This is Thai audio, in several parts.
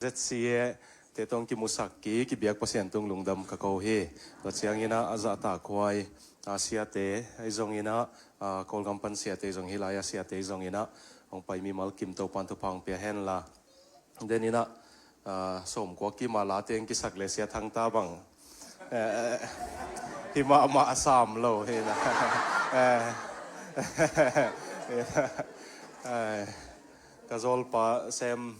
ZCE te tong ki musak ki biak pasien tung lungdam ka ko he to chiang ina aza ta khwai asia te ai zong ina kolgam pan sia te zong hilaya sia te zong ina ong pai mi mal kim to pan to phang pe hen la den ina som ko ki mala teng ki sak le sia thang ta bang hi ma asam lo he na ka zol pa sem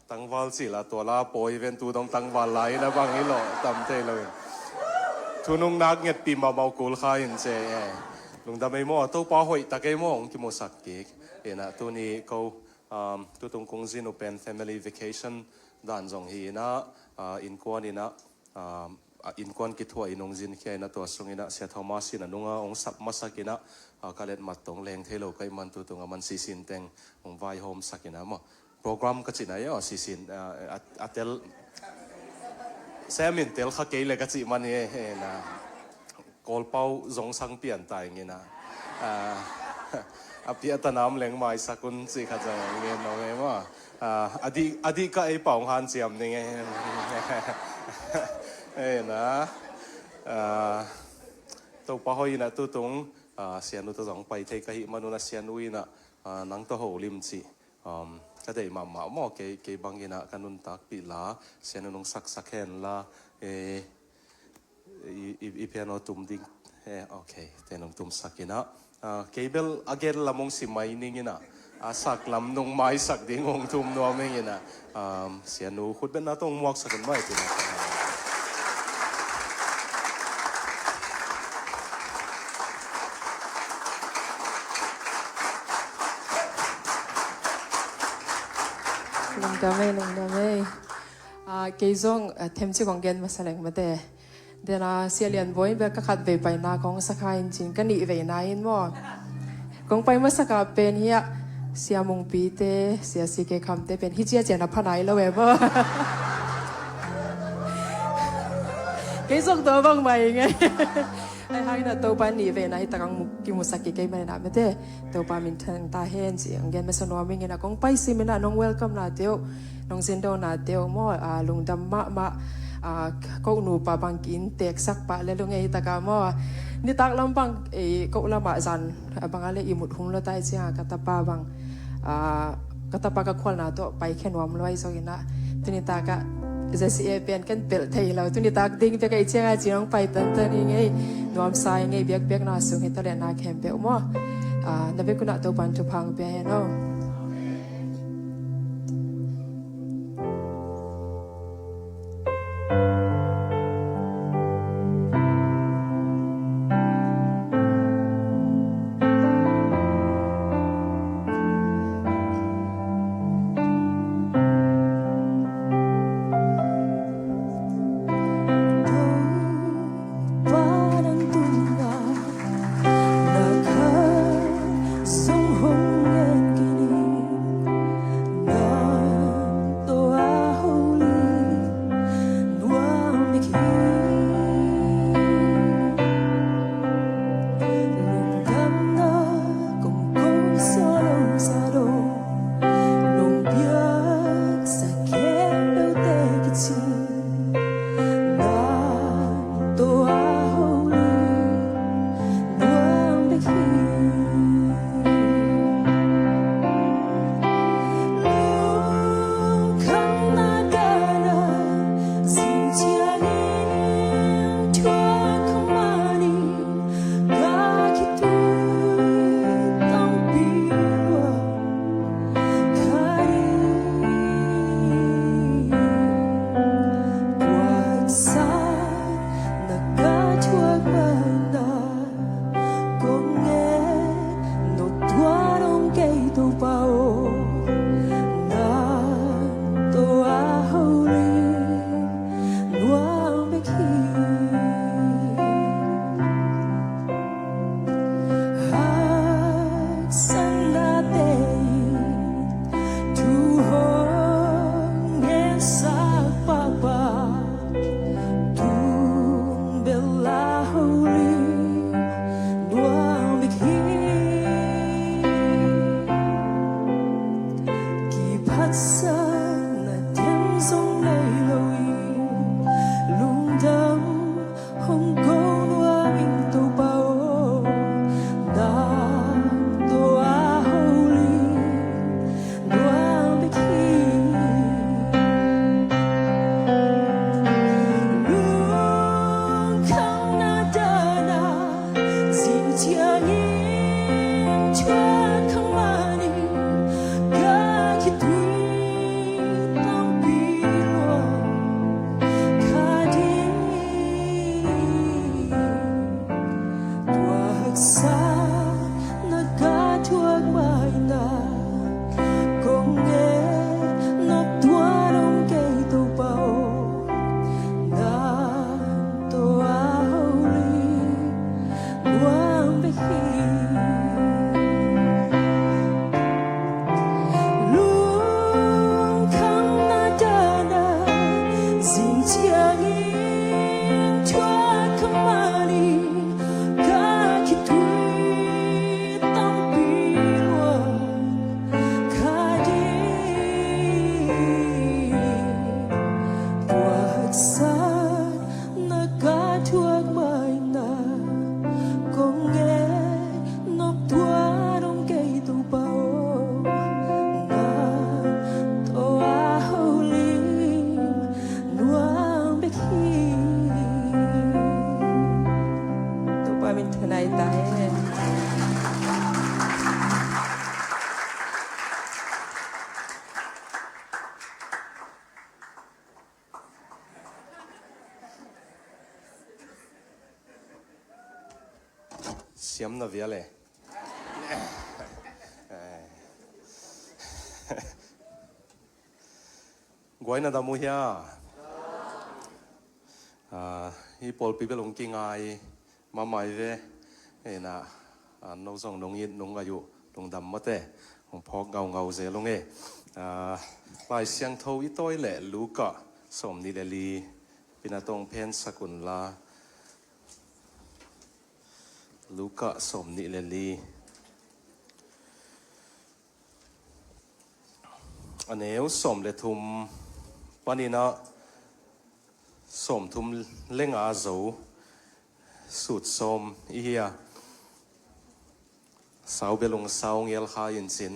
tangwal si la to la po event tu dong tangwal lai na bang hi lo tam te lo thunung nak nget pi ma mau kul kha in se lung da mai mo to pa hoi ta ke mo ong ki mo sak ki ena tu ni ko tu tung kong zin open family vacation dan zong hi na in kwan ina in kwan ki thua inong zin khia na to sung ina sia thomas in anunga ong sap masakina kalet mat tong leng thelo kai man tu tung aman si sin teng ong vai home sakina mo program ka china yo sisin atel semin tel kha ke le ka chi man he na kol pau zong sang pian tai ngina apia ta nam leng mai sakun chi kha jang nge no nge ma adi ka ai paung han chiam ni nge na to pa hoi na tu tung sianu to jong pai thei ka hi manuna sianu ina nang to ho lim chi cái đấy mà mò cái băng cái nè kanun tak bị lá xem nó sắc sắc hen la piano tum ding ok thế nó tum sắc cái nè cable again là mong si mai ning cái nè sắc làm nông mai sắc đi ngong tum nó mấy cái nè xem nó khut bên nó tông muak sắc cái mai thì Nungdame, cái dòng thêm chiếc quảng gen mà sang mà thế, để là xe liền với việc các khách về bài na con sắc hai chín cái nị về na in mò, con bài mà sắc bên hier, xe mông pi thế, xe xì cái cam thế bên hít chia chén là phá nai lâu vậy bơ, cái dòng đó bằng mày nghe. ai hai na tàu ban ni về na hita kang ki musaki kay man na mete tàu pa min thang ta hen si ang gen meso no ming na kong pai si min na nong welcome na teo nong sindo na teo mo lungdam ma ko nu pa bang kin tek sak pa le lung hita ka mo ni tak lam bang ko la ma zan bang ale imut hung lo tai sia kata pa bang kata pa ka khol na to pai khen wam loi so ina tinita ka ZCE pen kan pel thei lo tu ni tak ding pe kai chenga chirong pai tan tan ni ngei nuam sai ngei biak na su ngi tale na khem pe mo na be kuna to pan tu phang pe no sông hồng เสียมนาเวียเลยกวยนาดามุเฮียฮีปอลปีเปลงกิงไงมาใหม่เว้เฮ้ยนะน้องส่งน้องยินน้องอายุน้องดำมาเต้ของพอกเงาเสียลงลายเสียงเท่าอีต้อยแหละลูกก็สมนิเลลีปีนาตรงเพนสกุลลาลูกก็สมนิเลลีอันนี้สมเลทุมปานีนะสมทุมเล่งอาโจสุดสมอีเฮียสาวเบลงสาวเงลขายินสิน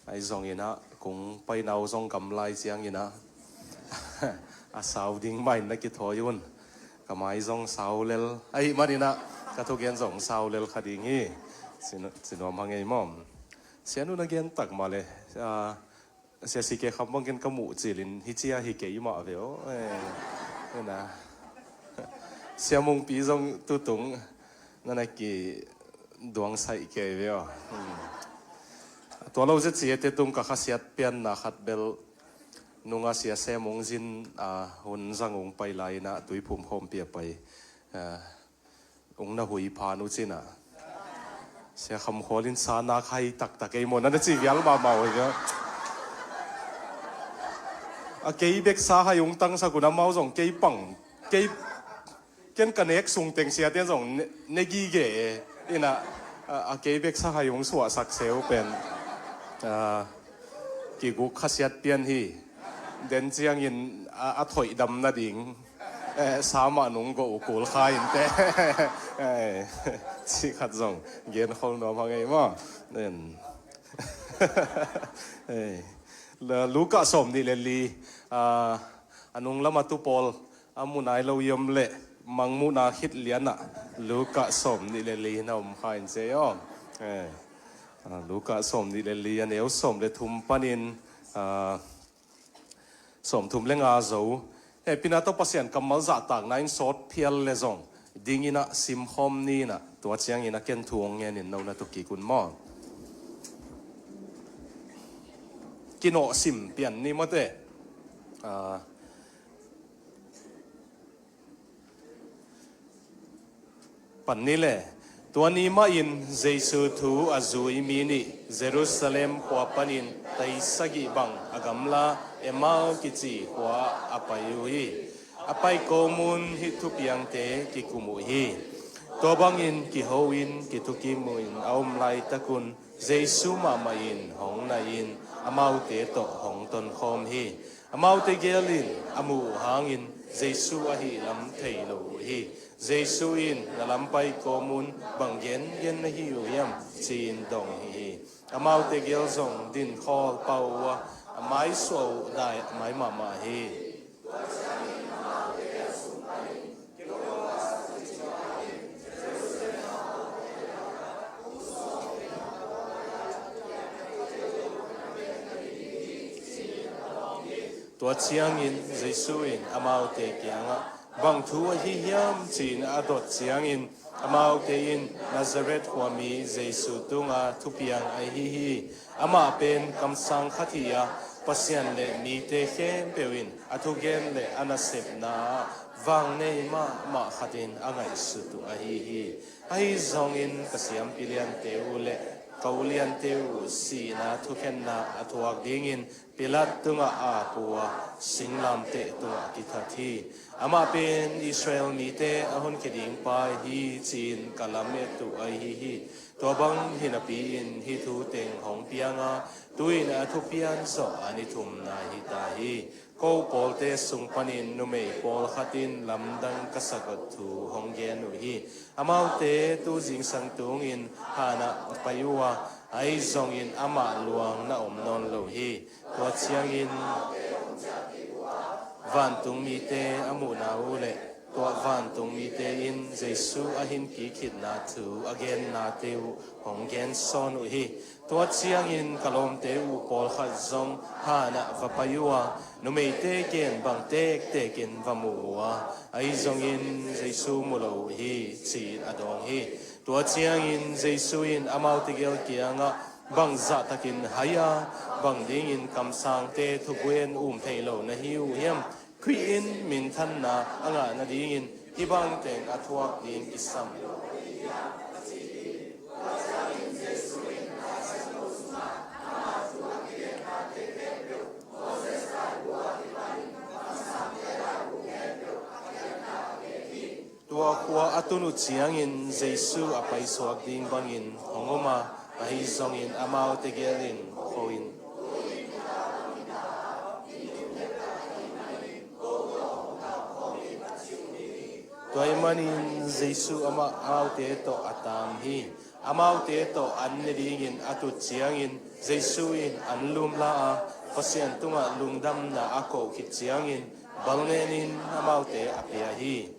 ไอซองยินะคงไปนาวซองกำไลเสียงยินะอาสาวดิ้งไม่นักกิทอยุนกับไม้ซองสาวเลลไอมาดีนะกระทุกเย็นซองสาวเลลคดีงี้สินวมังไงมอมเสียนุนักเย็นตักมาเลยเสียสิเกคำว่าเกินกมูจิลินฮิเจียฮิเกยมาเวลนี่นะเสียมงปีซองตุตุงนั่นกี่ดวงใสเกยเวลตัวเราจะเสียเตตุงกับข้าเสียเปลี่ยนนะขัดเบลนุ่งอาเสียเสมงจินหุ่นสังองไปไลนะตุยภูมิพมเปียไปองน่าหุยพานุจินะเสียคำขอลินสานาใครตักไอหมดนั่นจีวิลมาเมาเลยเกย์เบกซาให้ยงตั้งสกุลน้ำเมาส่งเกย์ปังเกย์เกนกันเอกส่งเต็งเสียเตียนส่งเนกีเกนี่นะเกย์เบกซาให้ยงสวสักเซลเป็นกีกุขเสียเตียนที่เดินเจียงยินถอยดำนาดิ่งสามานุงก็อุกุลขายอินเต้ที่ขัดส่งเย็นคนน้องพังไงมั้งเนี่ยลูกก็สมดีเลยลีอันนุงละมาตุปอลอามุนายเรายมเละมังมุนาคิดเลียนอ่ะลูกก็สมดีเลยลีนะผมหายใจอ่ะลูกก็สมดีเลยลีอันเอวสมเลยทุ่มปนินสมทุ่มเล่งอาโจปีนาต้องเปลี่ยนกำมัลจัดต่างนั้นสดเพียรเลยส่งดิ้งอินะซิมคอมนี่นะตัวเชียงอินะเกนทวงเงี้ยนี่เราน่าตุกีกุนมอกินโอสิมเปลี่ยนนี่มั้งเต้ปันนี่แหละตัวนี้มาอินเจสุทูอาจูอิมินีเยรูซาเล็มหัวปันอินไตสกิบังอากำลาเอมากิจิหัวอภัยยุยอภัยโกมุนฮิทุเปียงเตกิคุมุฮีตัวบังอินกิโฮอินกิทุกิมุอินเอามไลตะกุนเจสุมามาอินหงนาอินอามาเตโตหงตนคอมฮีอามาเตเกลินอามูหางอินเจสุอาฮีลำเทโลฮีเจสุอินนลำไปโกมุนบังเย็นเย็นฮิวยัมจีนดงฮีอามาเตเกลซงดินคอลเปาวะไม้โซได้ไม้มามาฮีตัวเชียงอินเจสุอินอามาเตเกียงะบังทัวฮิยามจีนอาดดเชียงอินอามาเตอินนาซาเรตหัวมีเจสุตุงอาทุเปียงไอฮิอามาเป็นคำสั่งขัดยาปัสยันเลมีเตเขมเปวินอาทุเกนเลอานาเซปนาวังเนมาขัดินอ่างไอสุตุไอฮิไอซองอินกษยามพิเลียนเตอุเลkaulian teu si na thuken na athuak dingin pilat tunga a puwa singlam te tunga kithathi ama pen Israel mi te ahon keding pa hi chin kalame tu ai hi to bang hinapi in hi thu teng hong pianga tuina thu pian so ani thum na hi ta hi ko polte sung panin numei pol khatin lamdang kasagot thu honggen nu hi amau te tu jing sang tung in hana payuwa ai zong in ama luang na non lo hi to chiang in van tung mi te amu na ule to van tung mi te in jesu ahin ki khit na thu again na teu honggen son u hiตัวเชียงอินกะลมเตอุปอลขัดซงฮานะวะปายัวนุเมเตเกนบังเตกเตกินวะมัวไอซงอินเจซูมุโลฮีจีอดองฮี tua chiang in Giêsu in amau tigel kianga bang za takin haya bang ding in kam sang te thu buen thei lo na hiu hiam khui in min than na anga na ding in ibang teng athuak ding isam tua khua atunu chiang in Giêsu apai suak ding bangin hongoma ahi zong in amau te gelin hoin tuai manin Giêsu ama au te to atam hi amau te to an ne ding in atu chiang in Giêsu in an lum la a pasian tunga lungdam na ako khit chiang in balnenin amau te apia hi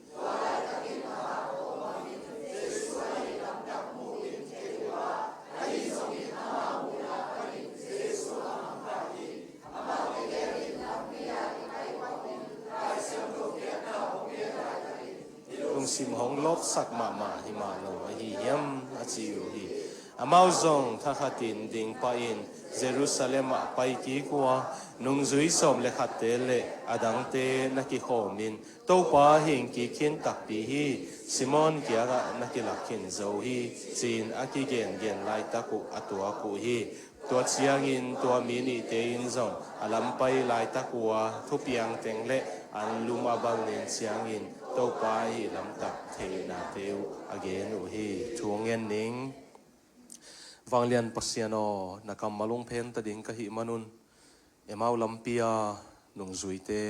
sim hong lop sak ma hi ma lo hi yam a chiu hi amau zong tha khatin ding pa in Jerusalem a pai ki kwa nung zui som le khat te le adang te na ki khomin to pa hing ki khin tak pi hi Simon kia ga na ki lakhin zo hi chin a ki gen lai ta ku atua ku hi tua chiang in tua mini te in zong alam pai lai ta kwa thu piang teng le an luma bang nen chiang in to pa hi lam tak thei na teu again u hi thuangen ning wanglian pasiano nakam malung phen ta ding ka hi manun emau lampia nung zuite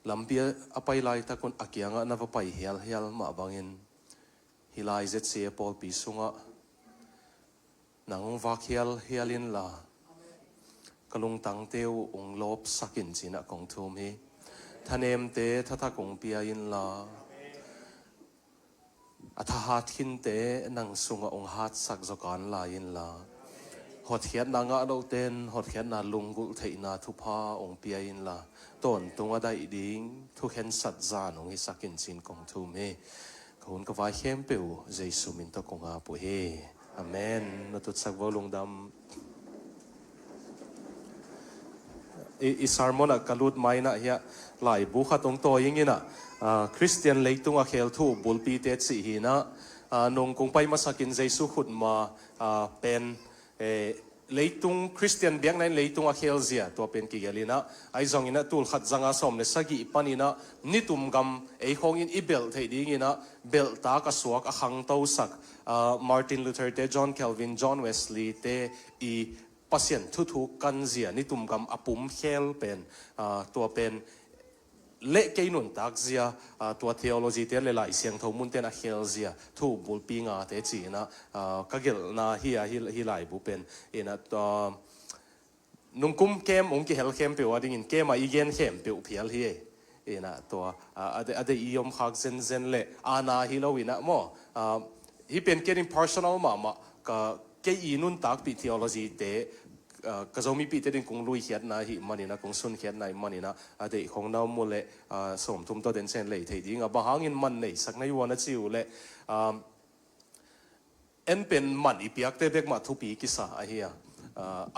lampia apai lai ta kon akianga na va pai hial ma bangin hilai zet se pol pi sunga nang vakhial hialin la kalung tang teu ong lop sakin china kong thum hi thanem te thatha kong pia in la atha hat hin te nang sunga ong hat sak zokan la in la hot hiat na nga do ten hot hiat na lungul theina thupa ong pia in la ton tunga dai ding thu khen sat zan ong hi sakin chin kong thum he kun ka vai hem peu Jesu min to kong a pu he amen na tut sak volung dam i sermon a kalut mai na ya lai bu kha tong to yingina Christian leitung a khel thu bulpi te chi hi na nong kong pai masakin Jesu khut ma pen leitung Christian biang nai leitung a khel zia to pen ki gelina ai zong ina tul khat zanga som le sagi panina nitum gam ei hong in ibel thei ding ina bel ta ka suak a khang to sak Martin Luther te John Calvin John Wesley te i pasien thu kan zia nitum gam apum khel pen to pen le keinun tak zia tua theology te le lai siang tho mun ten a khel zia thu bul pi nga te chi na ka gel na hi lai bu pen ina nung kum kem ong ki hel kem pe wading in kem a igen kem pe phial hi ina to ade iom khak zen le ana hi lo ina mo hi pen ken personal ma ka ke inun tak pi theology te ka zomi pi te din kung lui hiat na hi manina kung sun hiat na manina ade khong naw mo le som thum to den sen le thei ding a bahangin man nei sak nei wana chiu le en pen man ipiak te bek ma thu pi ki sa a hi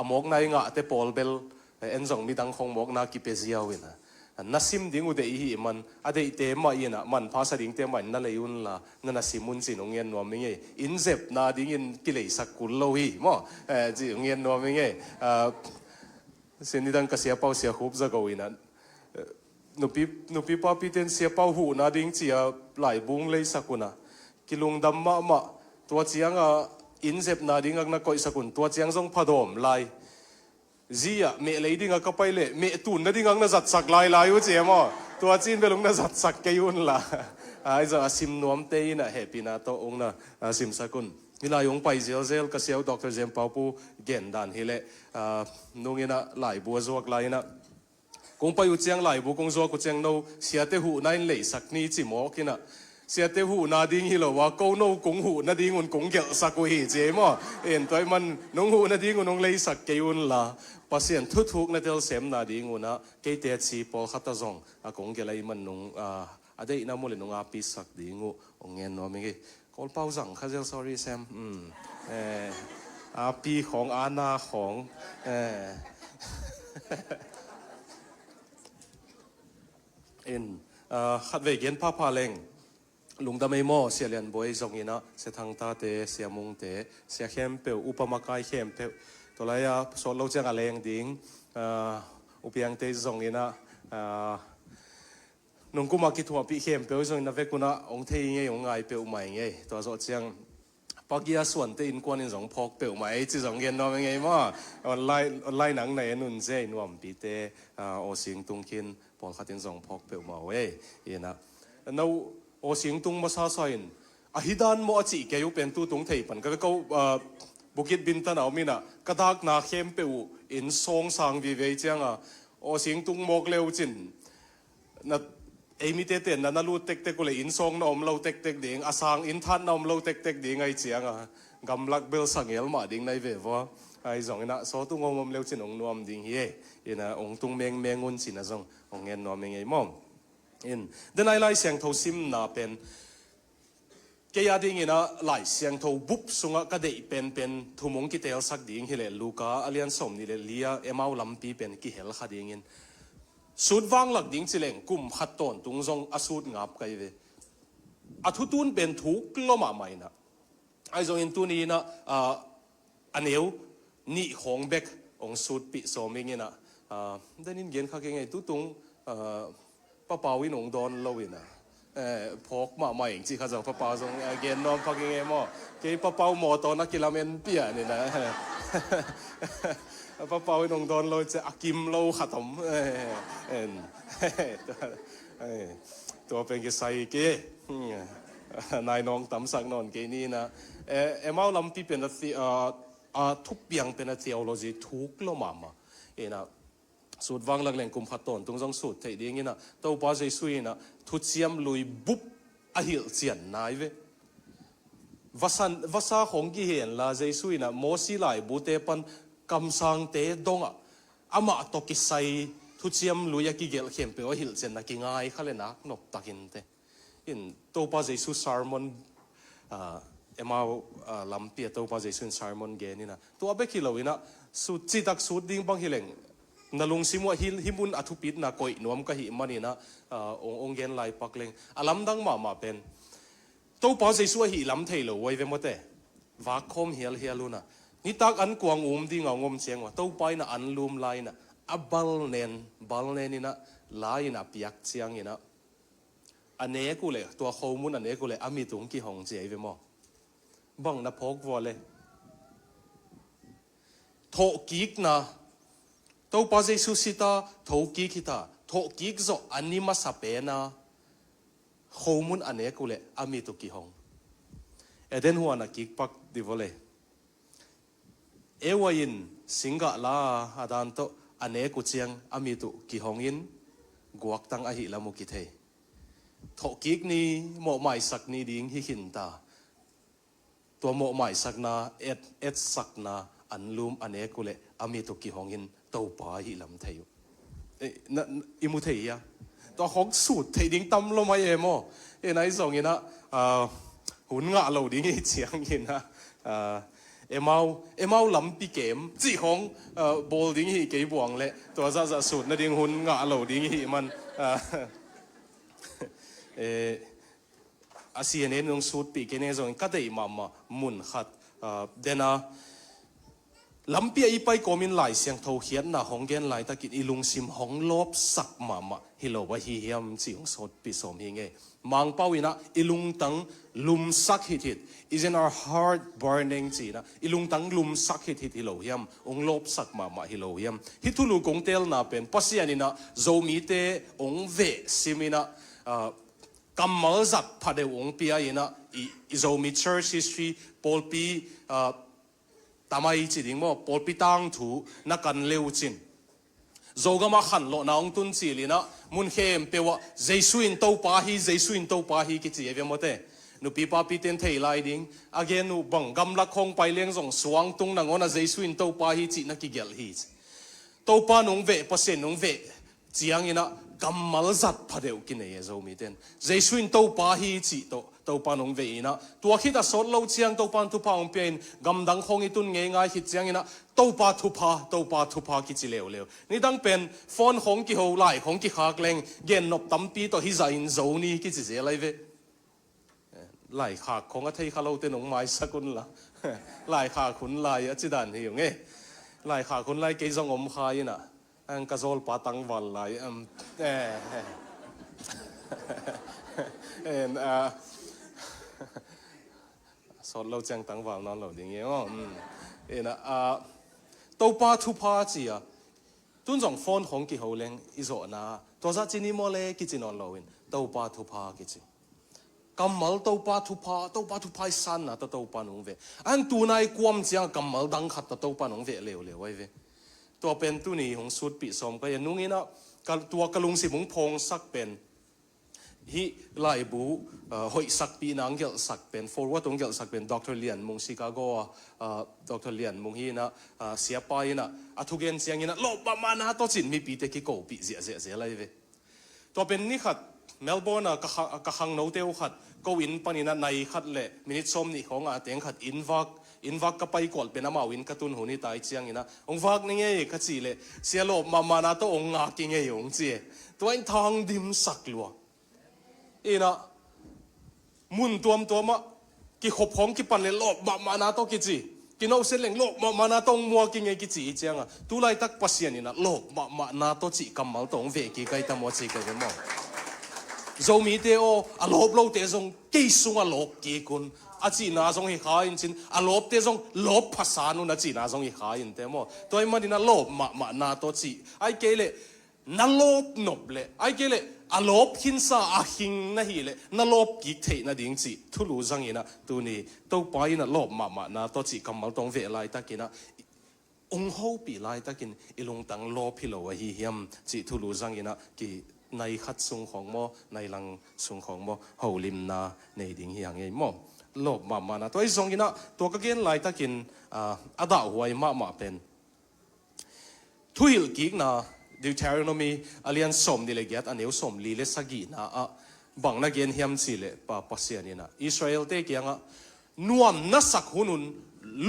amok nai nga te pol bel en zong mi dang khong mok na ki pe zia wina nasim ding u de hi man ade te ma ina man phasa ding te man na leun la na nasimun sin ongyen no mi nge inzep na ding in kilei sakul lo hi mo ji ongyen no mi nge sin dang ka sia pau sia khup za go ina nupi pa pi ten sia pau hu na ding chia lai bung lei sakuna kilung dam ma tua chiang a inzep na ding ak na koi sakun tua chiang zong phadom lai zia me leiding a kapai le me tun na dingang na zat sak lai u che mo tua chin belung na zat sak ke yun la ai za sim nuam te na happy na to ong na sim sakun ila yong pai zel ka siau Dr. Jem Paupu gen dan hile nungina lai bu zuak lai na kung pai u chiang lai bu kung zo ku chiang no sia te hu nain le sak ni chi mo kina sia te hu na ding hi lo wa ko no kung hu na ding un kung gel sakui hi che mo en toy man nung hu na ding un nong le sak ke un la pasien thuk na tel sem na ding una ke te chi pol khata zong a kong gelai man nung ade ina mo le nung a pi sak dingu ongen no mi call เป้าสั่งข้าเจ้า sorry Sam อาปีของอาณาของขัดเวกินผ้าพาเลงลุงดำไม่หม้อเสียเลียนบอยจงอินะเสียทางตาเตเสียมุงเตเสียเข้มเปลอุปมาไกเข้มเปลตัวไรอะสดเราจะอะไรอย่างดิ้งอุปยังเตจงอินะนุ่งกุมาคิดหัวปีเข้มเปลจงอินะเวกุนะองเทียงองไงเปลใหม่ไงตัวสดเชียงปากียส่วนเตอินกวนอินสองพกเปลใหม่จีจงเย็นนอมยังไงมั่ออนไลน์หนังในนุ่นเจนวมปีเตโอสิงตุงคินปอลขัดอินสองพกเปลมาเว้ยเย็นนะแล้วโอเสียงตุงมาซาซอยน์ฮิดานโมอจิเกยุเป็นตู้ตุงเทปันก็เขาบุกิดบินตันเอามินะกระดากนาเข้มเปวอินซองสังวิเวจังโอเสียงตุงโมกเลวจินนัดมิเตเตนนันลูเต็กเต็กกูเลยอินซองนอมเราเต็กเต็กดิ่งอาสังอินทันนอมเราเต็กเต็กดิ่งไอเจียงกำลักเบลสังเอลมาดิ่งในเววะไอจงนะโซตุงอมเลวจินองนวมดิ่งเย่ยินะองตุงเมงเมงุนสินะจงองเงินนวมเมงไอมอมเดินไล่เสียงทซิมนาเป็นเกียร์ดิ่งนะไล่เสียงทบุบสุงก็ได้เป็นทุ่มงกิเตลสักดิ่งเฮเลลูกาอเลียนสมนี่เลลียเอมาลำปีเป็นกิเฮลขัดดิ่งสุดวังหลักดิ่งจิเลงกุมขัดต้นตุงทรงอสุดงับกันเวอทุตุนเป็นทุกลมาไม่นะไอจงอินตุนี้นะอันเอวนี่ของเบกองสุดปิโซมิงนะได้ยินเย็นข้าเก่งไงตุตุงป้าเปาวินองดอนโลวินะพกมาใหม่จริงข้าจะป้าเปาทรงเกณฑ์นอมพักยังไงมั่งเกย์ป้าเปาหมอตอนนักกีฬาเมนเปียนี่นะป้าเปาวินองดอนโลจะอากิมโลขัดถมตัวเป็นกิไซเกนายน้องตำสักนอนเกนี่นะมาลำปีเป็นทุกเปียงเป็นเทียวโลจีทุกโลมานะสูตรวางหลักแหล่งกุมขัดต้นตรงจงสูตรไทยดีงี้นะตัวป้าใจสุยนะทุเชียมลุยบุบอหิลเจียนนายเววัสาของกี่เห็นละใจสุยนะโมสีไหลบูเตปันกำสังเตดงอ่ะอามาตกิไซทุเชียมลุยกี่เกลเข้มเปอหิลเจียนนักง่ายเขาเลยนักนกตักินเตอินตัวป้าใจสุซาร์มอนมาลำเปียตัวป้าใจสุซาร์มอนเกนี่นะตัวเบกิโลวินะสูตรจิตักสูตรดิ้งบังฮิเลงนาลุงซิมัวฮิมุนอัทุปิดนะกอยนวมก็หิมันนี่นะองเกนไลปักเลงอลัมดังมาเป็นตัวป้าใจสัวหิลำเทลไว้เวมเตวาคมเฮียลูนะนี่ตักอันกวางดิ่งเอางมเสียงว่าตัวไปนะอันลุมไลนะบัลเนนี่นะไลนะเปียกเสียงนี่นะอันเนกูเลยตัวข้อมูลอันเนกูเลยอามีตุงกี่ห้องเจียเวมบังนะพกวอลเลยโถกิกนะตัวป้าใจสุสิตาทกิกิตาทกิกจะอันนี้มาสับเปนะข้อมูลอันนี้กูเลยอามีตุกี่ห้องเดินหัวนักกิกปักดิวเลยวัยินสิงห์ลาอาดานโตอันนี้กูเชียงอามีตุกี่ห้องอินกวกตั้งอาหิละมุกิเททกิกนี่หมอใหม่สักนี่ดิ้งฮิขินตาตัวหมอใหม่สักนาเอ็ดสักนาอันลุมอันนี้กูเลยอามีตุกี่ห้องอินตัวป้าหิลำเทียวอิมุเทียตัวของสูตรเทียดิ้งตำลงมาเอโมไหนส่งยินะหุ่นงะเราดิ้งเฉียงยินะเอมาลำปีเกมจีของบอลดิ้งหิเกี่บวงเลยตัวจะสูตรนั่นดิ้งหุ่นงะเราดิ้งหิมันอาเซียนนงสูตรปีเกเนส่งก็ได้มามุนขัดเดน่าลำเปียอีไปก็มินไหลเสียงเท่าเขียนนะห้องเกนไหลตะกิดอีลุงซิมห้องลบสักมาฮิโลว่าฮิเฮียมสิงสดปิสมฮิงเงมังเป้าวินะอีลุงตังลุมสักฮิต is in our heart burning จีนะอีลุงตังลุมสักฮิตฮิโลเฮียมองลบสักมาฮิโลเฮียมฮิทุลูกงเตลนาเป็นปัสยานินะโจมีเตองเวซิมินะกำมัลจักพัดเดองเปียยินะอีโจมี church history ปอลปีทำไมจีดิ้งว่าปอลปิตังถูนักการเลวจินโจก็มาขันโลนาองตุนจีลีนะมุนเข้มเปว่าเจสุอินโตปาฮีกิจีเอวียมเตนุปีปาปีเตนเทไลดิ้งอาเกนุบังกำลักคงไปเลี้ยงส่งสว่างตุงนังอนะเจสุอินโตปาฮีจีนักกิเกลฮีโตปานุงเวเปอร์เซ็นต์นุงเว chiang ina kamal zat phadeu kin e zo mi ten jesuin to pa hi chi to pa nong ve ina tua khita sot lo chiang to pan tu pa ong pen gamdang khong itun nge ngai hi chiang ina to pa thu pa ki chi leo ni dang pen phone khong ki ho lai khong ki khak leng gen nop tampi to hi za in zo ni ki chi je lai ve lai khak khong a thei khalo te nong mai sakun la lai kha khun lai a chi dan hi nge lai kha khun lai ke zong om kha ina ang kazol patang wal lai and sot lo chang tang wal non lo ding ye and to pa thu pa chi a tun jong phone khong ki ho leng izo na to za chini mo le ki chinon lo in to pa thu pa ki chi kamal to pa thu pa san na to pa nong ve an tu nai kwam chiang kamal dang khat to pa nong ve leo wai veตัวเป็นตัวนี้ของสุดปีสมก็ยังนุ่งนี่นะตัวกระลุงสิมุงพงสักเป็นฮิไลบูหอยสักปีนังเกลสักเป็นฟอร์วตรงเกลสักเป็นดร.เลียนมุงชิคาโกดร.เลียนมุงฮีนะเสียไปนะอัทุเกนเสียงนะโลบประมาณนะตัวจินมีปีเตกิโกปีเสียอะไรเวตัวเป็นนี่ขัดเมลเบิร์นกะขังโนเตลขัดก็วินปนินะในขัดเละมินิชมนี่ของเตียงขัดอินวักก็ไปกอดเป็นน้ำมาวินกระตุนหูนี่ตายเชียงนะองวักนี่ไงขจีเลยเสียโลมานาตัวองงากิงไงองเจียตัวอินทองดิมสักลัวอีนะมุนตัวมากิขบของกิปันเลยโลมานาตัวกิจีกินเอาเส้นเหลงโลมานาตัวมัวกิงไงกิจีเจียงตัวไล่ตักปัสยานี่นะโลมานาตัวจีกำมัลตัวเวกิไกตามวัดจีไกเป็นมั่งโจมีเตโออลบโลเตจงกิสุงอลบกีกุนอาจีน่าจงหิขาอินจินอลบเตจงลบภาษานุนอาจีน่าจงหิขาอินเตมอตัวไอ้มันนี่นะลบมานาตัวจีไอ้เกลนั่นลบนบเลยไอ้เกลอลบหินซาอาหิงนะฮีเลยนั่นลบกิเทนะดิ่งจีทุลุจังอินะตัวนี้ตัวไปนะลบมานาตัวจีกำมัลตรงเวลายตะกินะองค์เขาปีลายตะกินอิลงตังลบพิโลวะฮีเฮียมจีทุลุจังอินะกีในขัดสุงของโมในหลังสุงของโมหูลิมนาในดิ่งเฮียงไงโมโลบมานะตัวไอ้ทรงกินะตัวก็เกณฑ์ลายตะกินอาดาหวยมาเป็นทุยลกิกนะดิวเทอร์โนมีอเลียนสมดิเลกยัดอันนี้สมลีเลสกีนะบังนักเกณฑ์เฮียมสิเลปัสเซียนี่นะอิสราเอลเตกียงนวมนัสักหุนุน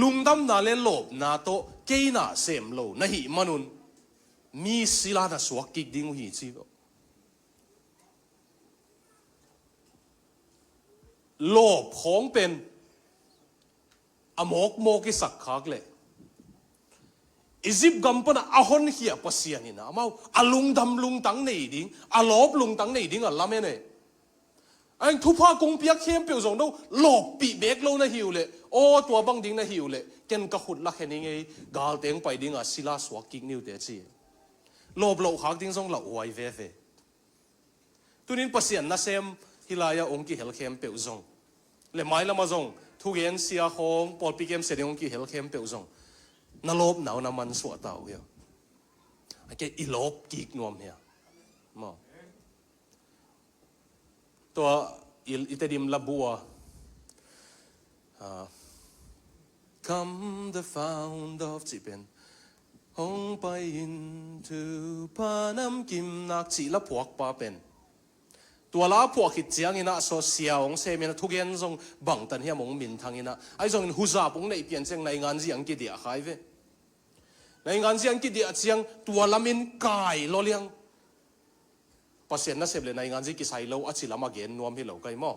ลุงดำนาเลโลบนาโตเกน่าเซมโลนะฮิมันุนมีศิลานะสวกกิกดิ้งหิจีโลบของเป็นอโมกกิสักขากเลยอิจิปต์กัมปนาอาฮอนเฮียปัสยานี่นะมาอาลุงดำลุงตังในดิ้งอาลบลุงตังในดิ้งอะไรไม่เนี่ยไอ้ทุพากงเปียกเข้มเปียวส่งดูโลบปีเบกโลนะหิวเลยโอ้ตัวบังดิ้งนะหิวเลยเกณฑ์กระหุดลักแค่นี้ไงกาลเตียงไปดิ้งศิลาสวกกิกนิวเดชีโลบโลขากดิ้งส่งเหล่าไวเวตัวนี้ปัสยานนะเซมฮิลายาองค์กิเฮลเข้มเปียวส่งเลยไม่ละมาจงทุกอย่างเสียของปอดปีเกมเสียงกี่เฮลเข้มเปียวจงนั่นลบหนาวน้ำมันสวดเต่าเหี้ยไอ้แกอีลบกีกนวมเหี้ยมอตัวอิตาดิมลาบัวCome the fount of จีเป็นหงไปอินทูพาน้ำกิมนักจีละพวกป้าเป็นตัวลาพวกขิดเจียงอินะโซเชียลของเซมินะทุกอย่างทรงบังตันเฮียมงมินทางอินะไอ้ทรงหุซาปงในเปลี่ยนเจียงในงานเจียงกิเดียขายเวในงานเจียงกิเดียเจียงตัวละมินกายโลเลียงเปอร์เซ็นต์น่ะเสพเลยในงานจีกิไซโลอัจฉิลามาเกนนวมให้เราไกมอ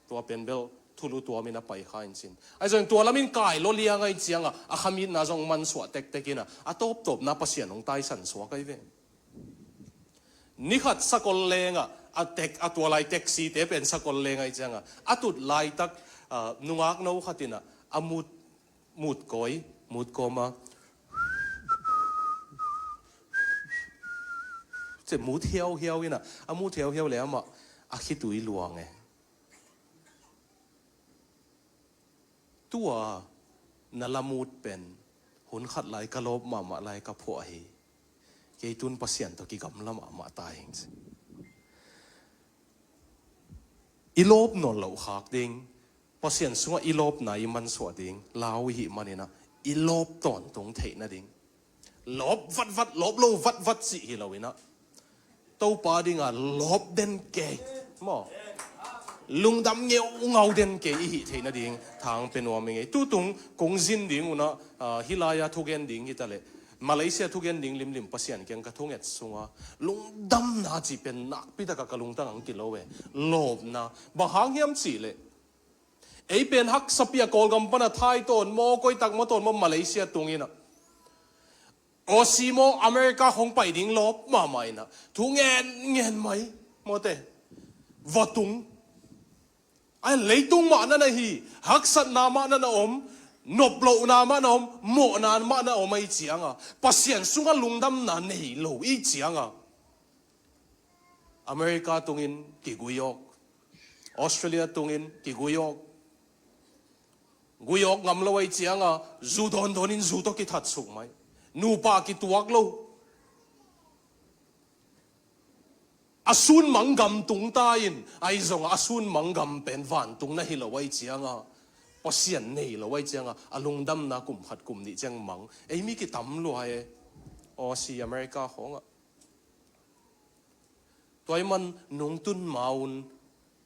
ตัวเป็นเบลทุลุตัวมินะไปขายจินไอ้ทรงตัวละมินกายโลเลียงไอ้เจียงอ่ะขมินน่ะทรงมันสวดเต็กกินะอ่ะตบน่ะเปอร์เซ็นต์ของไตสันสวดไกเวนี่ขัดสกอลเลงอ่ะตัวลายแท็กซี่เตเป็นสกอลเลงไอ้จังตุดลายตักนุ่งอักน้ขัดินะมุดก้อยมุดกอมาจะมุดเฮียวนะมุดเฮียวแล้วมาคิดตุยหลวงไงตัวนั่นละมุดเป็นหุ่นขัดลายกระลบมาลายกระพวะเฮเกตุนปัสยันตัวกิกำละมาตายเองอีลบนอนเหล่าขากดิ้งพอเสียนสัวอีลบไหนมันสวดดิ้งลาวหิมันนี่นะอีลบตอนตรงเทนะดิ้งลบวัดลบโลวัดสิฮิเราวินะ tàu pa đi ngà lốp đen kề mò lung đâm nhiều ngầu đen kề ý thế na điên thang bên ngoài mình ấy tu tung công dân điên u na Hilaya thu gen điên hita lệ Malaysia thu gen điên lim lim pasian kiang kathong et sunga lung đâm na chỉ bên nak pita ka kalung tang ang kilo we lốp na bahang hiam chỉ lệ ấy bên hắc sapia kol gam pana thai ton mo koi tak mo ton mo Malaysia tungina Osimo America hong pai ding lop ma mai na thu ngen mai mo te vatung ai lấy tung ma na hi hak sat na ma na om nop lo na ma na om mo na ma na om ai chiang a pasien sunga lungdam na nei lo i chiang a America tungin ki guyok Australia tungin ki guyok guyok ngam lo ai chiang a zu don donin zu to ki that suk mai nu pa ki tuak lo asun mangam tung ta in ai zong asun mangam pen van tung na hilawai chianga pasian nei lawai chianga alung dam na kum khat kum ni chang mang ei mi ki tam lo hai o si America honga toy man nung tun maun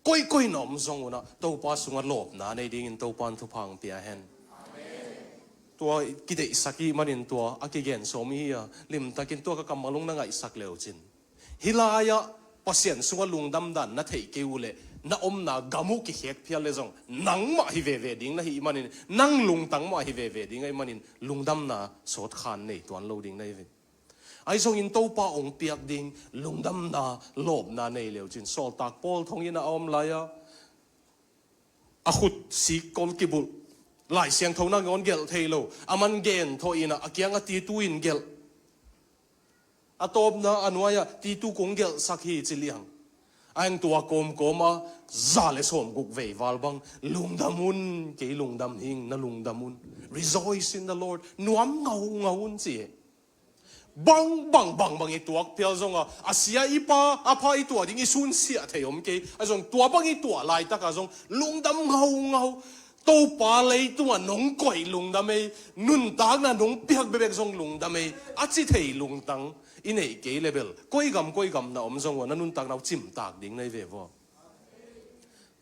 koi nom zong una to pa sunga lop na nei ding in to pan thu phang pia henตัวกิเดสักมันอินตัวอากิเกนสมีอ่ะลิมตะกินตัวก็กำมาลงนั่งไอสักเลวจินฮิลายะปัสยันสุวลุงดำดันนัทเฮกิวเลน่าอมน่ากามุกิเฮกพิอาเลซงนังมาฮิเวเวดิ้งนะฮิมันอินนังลุงตังมาฮิเวเวดิ้งไอมันอินลุงดำน่าสดขานในตัวโลดิ้งในเวไอซงอินโตป้าองเปียกดิ้งลุงดำน่าโลบน่าในเลวจินโซลตากปอลทงยินน่าอมลายะอาขุดสีกอลกิบุลหลายเสียงเท่านั้นงอนเกลเทโลอามันเกนทอินะอากียงอาตีตูอินเกลอาตบนะอันวายตีตูกงเกลสักฮีจิเลียงอันตัวกมมาซาเลสอมกุกเววาลบังลุงดามุนเกลุงดำหิงนะลุงดามุน rejoice in the Lord นวมเงาอุนจีบังอีตัวเพียวจงอาเสียอีป้าอาพาอีตัวดิ้งอีซุนเสียเทียมเกไอจงตัวบังอีตัวลายตะกะจงลุงดำเงาตัวปลาเลยตัวน้องก่อยลุงดำเมนุ่นตากน่ะน้องเปียกเบบจงลุงดำเมอาจิเทยลุงตังอินเอเกเลเบลก้อยกำน่ะอมจงว่านั่นนุ่นตากน่ะจิ้มตากดิ้งในเวว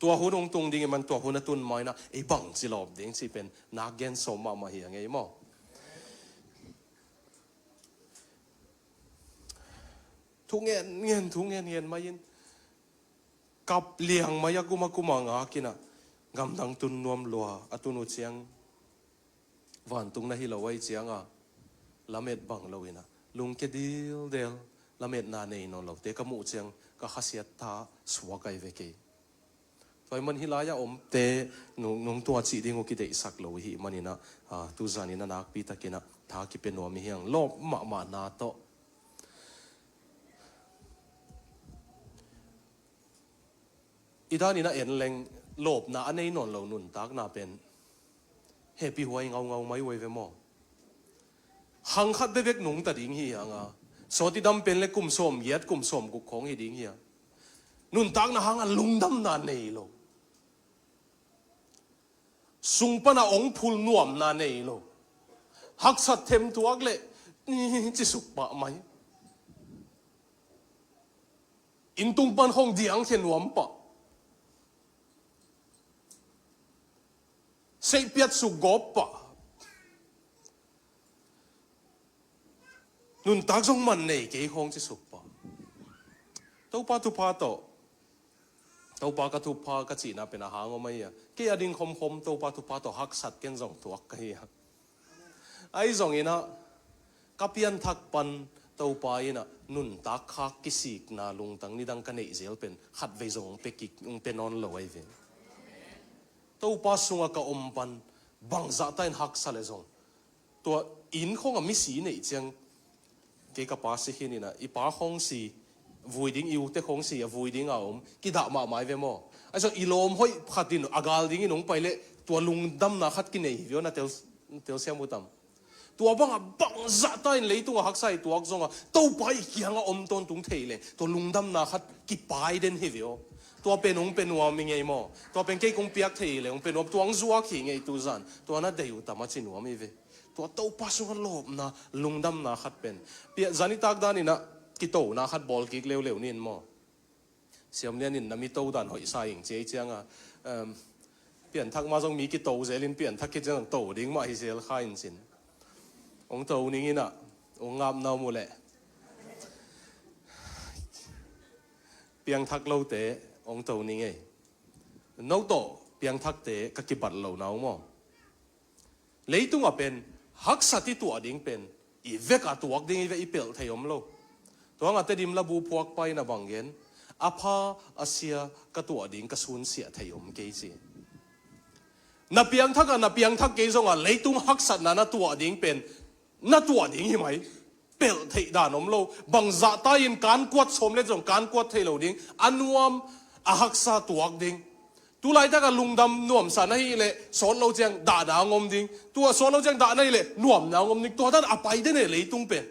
ตัวหูตรงดิ้งมันตัวหูน่ะตุนไม้นะไอ้บังจิหลอบดิ้งสิเป็นนักเกนสมมาเฮียไงมั้งทุกเงี้ยมายินกับเลี้ยงมายากุมางากินะกำลังตุนนวมลัวอตุนุเชียงวันตุงนะฮิลาไว้เชียงละเม็ดบังลาวินะลุงแกเดียวละเม็ดนาเนยนนเราเตะกมูเชียงก็ขัดเสียตาสวกไอเวกีตอนมันฮิลายาอมเตนุงตัวจีดิงุกิเดสักโลหิมันนี่นะตุจานินะนักปีตะกินะท้ากิเป็นนวมเฮียงลบมานาโตอีด้านนี้นะเอ็นเล็งโลบนะอันนี้นนเราหนุนตักน่าเป็นเฮปีหวยเงาไม่ไว้เวมอหังคัดเบ็กหนุ่งตัดดิ่งเฮียงสอติดำเป็นเล็กกุมสมเย็ดกุมสมกุกของเฮดิ่งเฮียหนุนตักนะหังอันลุงดำนาเนยโลสุงปนาองพูลนวมนาเนยโลหักสัตเทมตัวกเละนี่จะสุกปะไหมอินตุงปันห้องเดียงเขียนนวมปะเสียเปียดสุกบปะนุนตักจงมันเนยเกี่ยงจะสุกปะตัวปาทุพาโตตัวปากระทุพากระจีน่าเป็นอาหารก็ไม่อะเกี่ยดินคมตัวปาทุพาโตหักสัตว์เกินจงตัวกันเฮียไอ้จงอินะกับยันทักปันตัวปายนะนุนตักคักกิสิกนาลุงตังนี่ดังกันเอเซลเป็นขัดเวจงเปกิกเป็นนอนลอยเวตัวปาสุงกับอมปันบังจัตายหักสะเลจงตัวอินคงมิสีเนี่ยจังเกี่ยวกับปาสิหินี่นะอีปาคงสีวุยดิ้งอิวเตคงสีวุยดิ้งเอากิดามาไม่เวมอไอ้ส่วนอีโลมห้อยขัดดินอากาลดิ้งอีหนุ่งไปเลยตัวลุงดำนะขัดกินเนี่ยวิวนะเตียวเสียมุตัมตัวบังจัตายเลยตัวหักใส่ตัวจงตัวไปยังอมต้นตุงเทเลยตัวลุงดำนะขัดกิปายเด่นเฮวิโอตัวเป็นองเป็นวัวมีไงมั้งตัวเป็นเกี่ยงเปียกเทเลยองเป็นวัวตัวงัวขี้ไงตัวจันตัวนั้นเดียวแต่มาชินวัวมีเวตัวปัสสุกันลบนะลุงดำนะขัดเป็นเปียจันิตากดานี่นะ กิโตนะขัดบอลกิกเร็วๆนี่มั้งเสียมเนี่ยนี่น้ำมีโตดันหอยใส่อย่างเจ๊เจ้าเปลี่ยนทักมาต้องมีกิโตเสลินเปลี่ยนทักกิจจังโตดิ้งมาฮิเซลข้าอินสินองโตนี่น่ะองงามน้ำมูแหละเปียงทักเราเตะองโตนี่ไงน้องโตเปียงทักเตะก็กิบัดเราน้ำมั้งเลยตุ้งว่าเป็นฮักสัตย์ตัวดิ้งเป็นอีเวกตัวดิ้งอีเวอีเปิลเทียมโลตัวงั้นแต่ดิมละบูพวกไปนะบังเงินอาภาอาเซียก็ตัวดิ้งก็สูญเสียเทียมเกจินับเปียงทักกันนับเปียงทักเกจงอ่ะเลยตุ้งฮักสัตย์นะตัวดิ้งเป็นนัตัวดิ้งใช่ไหมเปิลเทียดานอมโลบังจะตายินการกวดสมเลจงการกวดเทียโลดิ้งอันวมอาฮักษาตัวดิ้งตัวไรถ้ากันลุงดำน่วมสันให้เลยสอนเราเจียงด่าด่างอมดิ้งตัวสอนเราเจียงด่าในเลยน่วมด่างอมดิ้งตัวท่านอภัยได้เนี่ยเลยตุ้งเป็น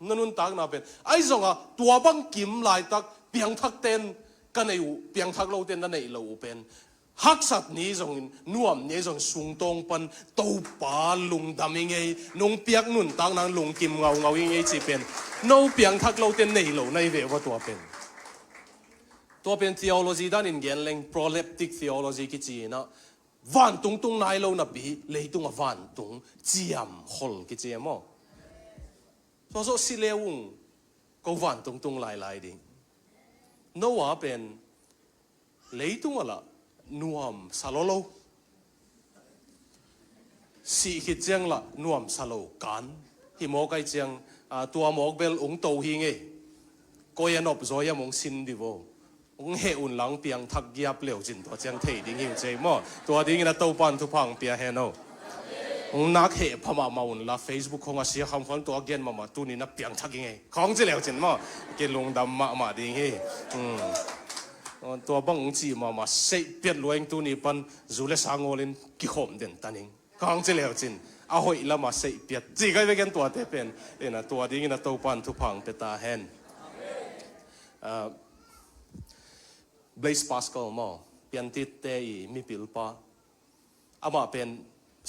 นั่นนุ่นตักน่าเป็นไอ้ส่งอ่ะตัวบังกิมลายตักเปียงทักเต้นกันในอูเปียงทักเราเต้นนั่นในเราเป็นฮักสัตนี้ส่งน่วมเนี่ยส่งสุงตรงปันตัวป่าลุงดำยังไงนุ่งเปียกนุ่นตักนางลุงกิมเงายังไงจีเป็นโนเปียงทักเราเต้นในเราในเวว่าตัวเป็นtheology ด้านอินเดียนเรื่อง proleptic theology กิจีนะวันตุงนายเราหน้าปีเลยตุงวันตุงเจียมฮอลกิจีมั้งเพราะสิเลวงก็วันตุงหลายดิ่งโนว่าเป็นเลยตุงอะไรนวมซาโลโลสีขิดเจียงละนวมซาโลกันฮิโมกัยเจียงตัวหมอกเบลองโตหิงเอก็ยันอบจอยมองสินดิโวองเฮอุ่นหลังเปียงทักเกียบเหลวจินตัวเจียงเทดิ้งหิวใจมั่วตัวดิ้งนะโตปันทุพังเปียเฮโนองนักเฮพม่ามาอุ่นละ Facebook คงอาเซียคำฟังตัวเกียนมาตัวนี้นะเปียงทักยังไงของจะเหลวจินมั่วเกียนลงดำมาดิ้งเฮตัวบังจีมาเสพเปียดรวยตัวนี้ปันจูเลสางโอลินกิขมเด่นตันเองของจะเหลวจินเอาหอยละมาเสพเปียดจีก็ไปกันตัวเตเป็นนะตัวดิ้งนะโตปันทุพังเปตาเฮนBlaise Pascal มั้งเปลี่ยนติดเตยมีปิลปะอามาเป็น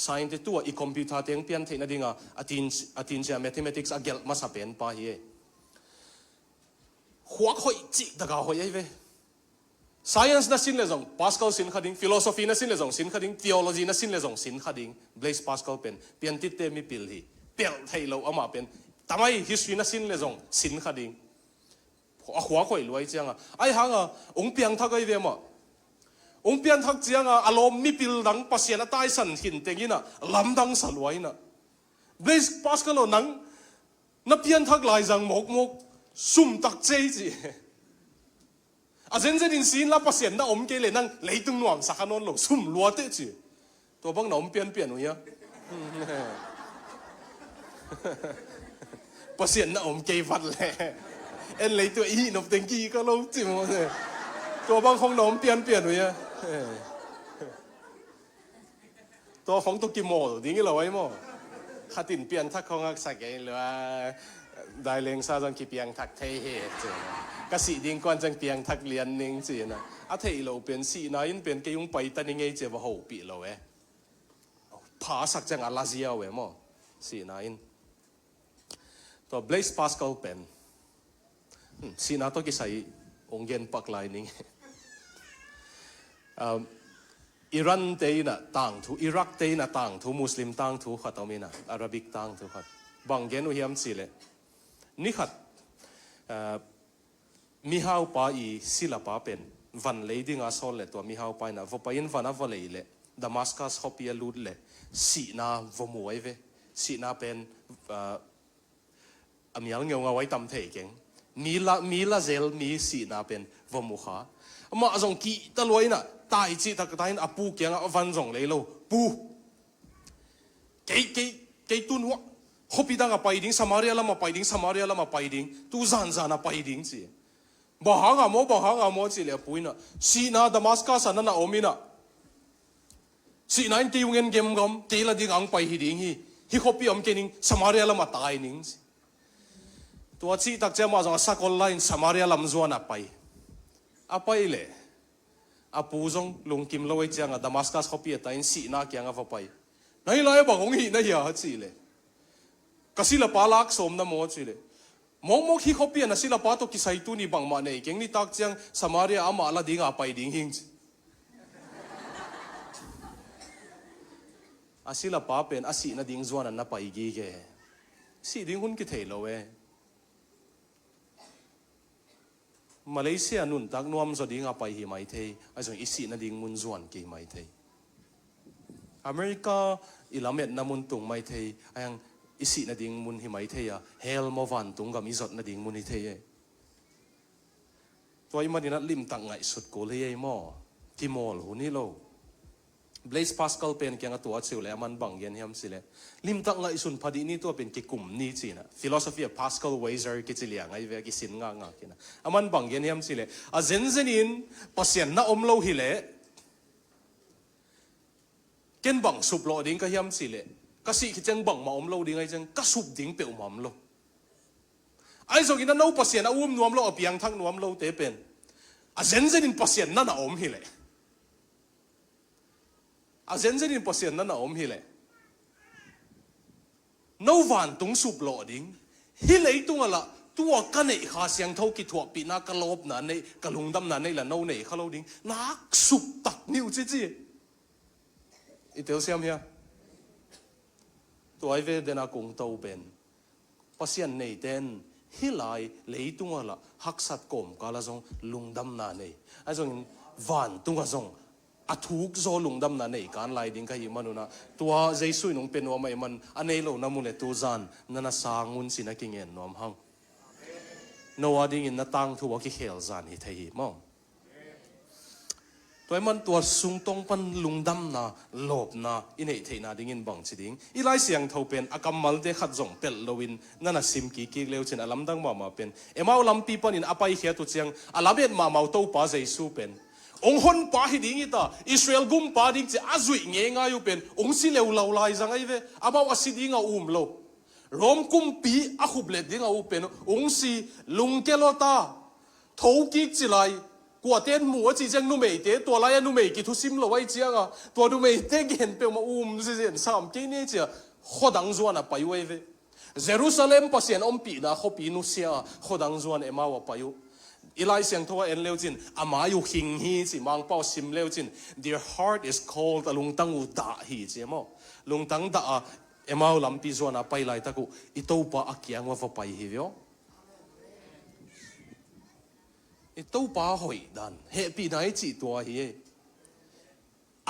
scientist ตัวอีคอมพิวเตอร์เตียงเปลี่ยนเทคนิคอ่ะอาทินเจ mathematics อ่ะเกลมาสับเป็นปะเย่หัวข่อยจิตะกาหัวยัยเว้ science น่ะสินเลยจง Pascal สินขัดดิ้ง philosophy น่ะสินเลยจงสินขัดดิ้ง theology น่ะสินเลยจงสินขัดดิ้ง Blaise Pascal เป็นเปลี่ยนติดเตยมีปิลฮีเปลี่ยนไทยเราอามาเป็นทำไม history น่ะสินเลยจงสินขัดดิ้งหัวข่อยรวยจังอ่ะไอ้หางอ่ะองเปียงทักไอ้เวียมอ่ะองเปียงทักจังอ่ะอารมณ์มีปิลดังปัสยานะใต้สันหินเต็งยิน่ะลำดังสลวยน่ะเบสปัสกันโลนังนับเปียงทักลายจังหมกซุ่มตักเจจีอาเจนดินซีนละปัสยานะอมเกเลยนั่งเลยตึงหน่วงสักนนโลซุ่มลัวเตจีตัวบังหน่อมเปียนหนูเนี่ยปัสยานะอมเกฟัดเลยเอ็นเลยตัวอีนบเต็งกี้ก็รู้จิมเลยตัวบางของน้องเปลี่ยนไว้เนี่ยตัวของตัวกิโมดิ้งเราไว้มั้งขัดตินเปลี่ยนทักของอักษรเองหรือว่าได้เลี้ยงซาจังกีเปลี่ยนทักเทเหตุกสิดิ้งก่อนจังเปลี่ยนทักเรียนนิ่งจีนะอาเทเราเปลี่ยนสีนายเปลี่ยนก็ยุ่งไปแต่ยังไงเจ้าหูปีเราเว้ผาสักจังอาลาเซียเว้มั้งสีนายตัว Blaise Pascal เป็นสีนาตัวกิใส่องเย็นปักลายนิ่งอิรันเตยน่ะต่างทุอิรักเตยน่ะต่างทุมุสลิมต่างทุขัดเอามีน่ะอาหรับิกต่างทุขัดบางเย็นอุยามสิเลยนี่ขัดมีฮาวปาอีศิลปะเป็นวันเลยดิ้งอาโซลเลยตัวมีฮาวปาน่ะวไปยินวันวันเลยเลยดามัสกัสฮอปีลูดเลยสีนาวมวยเวสีนาเป็นอามีอะไรเงี้ยเอาไว้ตำเทเก่งมีละเซลมีสีนาเป็นวมุขามาส่งกีตะลอยน่ะตายจีตะกตายน่ะปูเกียงอ่ะวันส่งเลยโลปูเกยตุนวะฮอปีดังอ่ะไปดิ้งสมาเรียละมาไปดิ้งสมาเรียละมาไปดิ้งตูซานอ่ะไปดิ้งสิบ่หางอ่ะโมสิเลยปุยน่ะสีนาดามัสกัสนั่นน่ะโอมิน่ะสีนาอินเกยุงเงินเกมกอมเกละดิ้งอังไปฮิดิ้งฮิฮอปีอมเกนิงสมาเรียละมาตายดิ้งตัวชีตักเจ้ามาจากสักคนไลน์สมาเรียลำจวนไปเลยปูจงลุงกิมโลยจังดามัสกัสเขาเปียตายสีนักยังไปไหนเลยบอกงหีนั่นอย่าสิเลยกสิละปาลักสมนะโมสิเลย mong hi khopian na sila pato ki sai tu ni bang ma nei keng ni tak chiang Samaria ama la dinga pai ding hing asila pa pen asi na ding zuan na pai gi ke si ding hun ki thei lo we Malaysia nun tak nuam zo dinga pai hi mai thei azong isi na ding mun zuan ki mai thei America ilamet na mun tung mai thei ayang isi na ding mun hi mai thei ya hell mo van tung gam izot na ding mun hi thei e toy manina lim tak ngai sut ko le ei mo ki mol hu ni lo Blaise Pascal pen kyang atua chule aman bang yen hiam sile lim tak ngai sun phadi ni to pen ki kum ni china philosophy of Pascal Weiser ki chilia ngai ve ki sin nga nga kina aman bang yen hiam sile a zen zenin pasien na omlo hi le ken bang sup lo ding ka hiam sile ka si ki chang bang ma omlo ding ai chang ka sup ding pe mam lo ai zo ina no pasien a nuam lo apiang thang nuam lo te pen a zen zenin pasien na na om hi le a zen zen in pasien na om hi le no van tung sup lo ding hi le tung ala tua ka nei kha siang thau ki thua pi na ka lop na nei ka lungdam na nei la no nei kha lo ding nak sup tak niu chi chi i tel siam hia to ai ve de na kung tau pen pasien nei ten hi lai le tung ala hak sat kom ka la zong lungdam na nei a zong van tung a zong a thuk zo lungdam na nei kan lai ding ka hi manuna tua jesu nong penwa mai man anei lo na mule tu zan nana sangun sina kingen nom hang no ading in na tang thu wa ki khel zan hi thei mo toy man tua sung tong pan lungdam na lop na inei theina ding in bang chi ding ilai siang tho pen akamal de khat zong pel loin nana sim ki ki leu chen alam dang ma ma pen emau lam pi pan in apai khia tu chiang alabet ma mau to pa jesu pen ông hôn pa hi ding ita Israel gum pa ding che azui nge nga yu pen ông si leu lau lai zang ai ve abaw asidinga lo rom kum pi a khuble dinga pen ông si lungkelota thoki chilai kwa ten mu chi jang nu mei te to lai nu mei ki thu sim lo wai chianga to nu mei te gen pe ma si zen sam ki ne chia khodang zuana pai wei ve Jerusalem pasien om pi na kho pi nu sia khodang zuan emawa payu Ilai siang thoa en leo chin amayu hing hi chi mang pau sim leo chin their heart is cold alung tang u da hi chi mo lung tang da a emau lampi zona pai lai taku itopa akyang wa pai hi vyo itopa hoi dan he pi nai chi to hi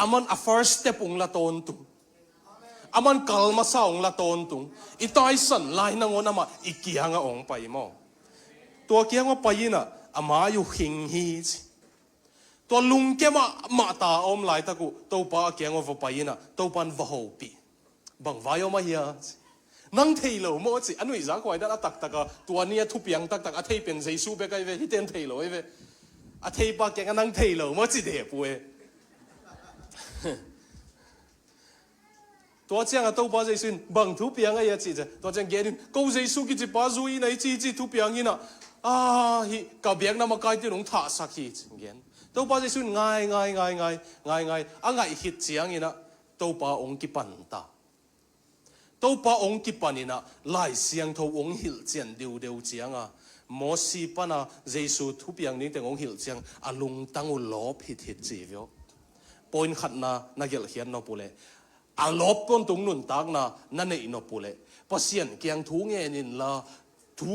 aman a first step ung la ton tu aman kalma sa ung la ton tu itai san lai na ngona ma ikianga ong pai mo to kyang wa pai na amayu hing hi to lung ke ma ta om lai ta ku to pa kyang of pa ina to pan va ho pi bang va yo ma ya nang thei lo mo chi anui za kwai da tak taka to nia thu piang tak tak a thei pen jesu be kai ve hi ten thei lo ve a thei pa kyang nang thei lo mo chi de pu e to chiang a to pa jesu bang thu piang a ya chi to chiang ge ko jesu ki chi pa zui nei chi thu piang ina hi ka biang na makai ti rong tha sakhi chingen to pa jesu ngai angai hit chiang ina to pa ong ki pan ta to pa ong ki panina lai siang tho ong hil chen deu chiang a mo si pana jesu thu piang ni teng ong hil chiang alung tangu lop hit chi vyo point khat na gel hian no pule a lop kon tung nun tak na nei no pule pasien kyang thu nge nin la thu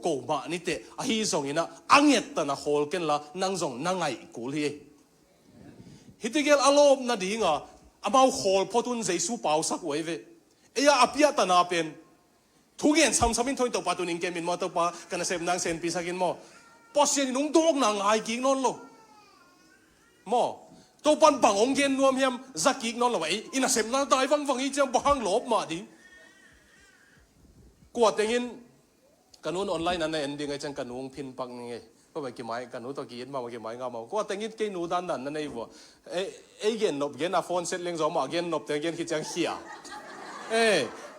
ko ma ni te a hi zong ina anget ta na hol ken la nang zong na ngai kul hi hitigel alop na dinga amau hol photun jesu pau sak wei ve eya apia ta na pen thu gen samin thoi to patun in kemin mo to pa kana sem nang sen pisakin mo pasien nung dog na ngai ki non lo mo to pan bang ong gen nuam hiam zakik non lo wei ina sem na dai wang hi chang bahang lop ma di kwa tengin kanun online na ending ai chang kanung pin pak nge ko ba ki mai kanu to ki ma ki mai nga ma ko tengin ke nu dan na nei bo e gen nop gen a phone set leng zo ma gen nop te gen ki chang hia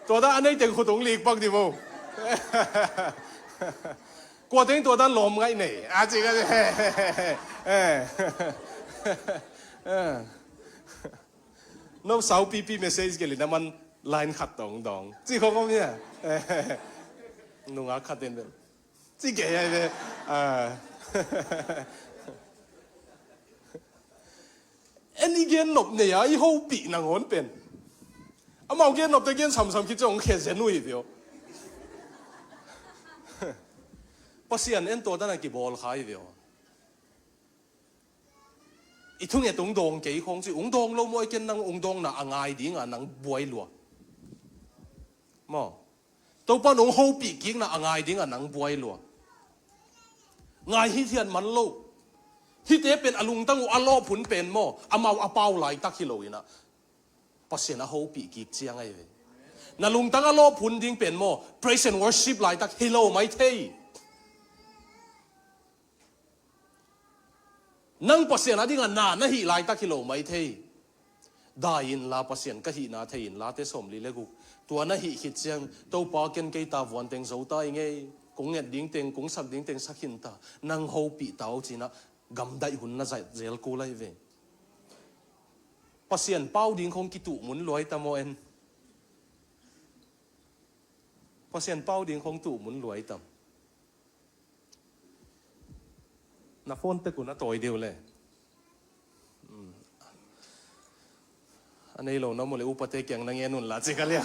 to da anei te khu tung lik pak di mo ko teng to dan lom ngai nei a chi ga no sau pp message ke li na man line khat dong chi ko ngom ya nunga khaten 自己嘅อันนี้เกณฑ์หลบเนี่ยไอ้เขาปีนังหอนเป็นเอามาเกณฑ์หลบแต่เกณฑ์ซ้ำๆคิดจะองเขตเซนุยเดียวภาษาอันตัวตั้งแต่กี่บอลขายเดียวอีทุ่งเนี่ยตรงดงกี่คงสิองดงเราไม่เกณฑ์นังองดงน่ะง่ายดีงะนังบวยลัวมั้งตัวป้าหนุ่มเขาปีกิ้งน่ะง่ายดีงะนังบวยลัวง่ายที่เทียนมันโลที่เจ๊เป็นอลุงตั้งอัลลอฮ์ผุนเป็นมั้งอามาอาเปาไหลตักฮิโลอีน่ะภาษาเขาปีกิ้งเจียงไงเว้ยนั่นลุงตั้งอัลลอฮ์ผุนดิ้งเป็นมั้ง praise and worship ไหลตักฮิโลไม่เท่นั่งภาษาอะไรกันน่ะนั่นหิไหลตักฮิโลไม่เท่ได้ยินลาภาษาก็หินาเทียนลาเตสมลีเลกุตัวนั่นหิคิดเสียงตัวปาเกนเกตาวันเต็งโซตายไงกงเน็ตดิ้งเต็งกงสักดิ้งเต็งสักหินตานั่งหูปีเต้าจีน่ะกำได้หุ่นน่ะใจเจลกูเลยเว้ยภาษาเป้าดิ้งคงกิตุมุนลอยตะโมเอ็นภาษาเป้าดิ้งคงตุมุนลอยตะน่ะฝนเตกุน่ะต่อยเดียวเลยอันนี้เราน้องโมเลอุปเทกยังนั่งเงินุนละจิกันเลย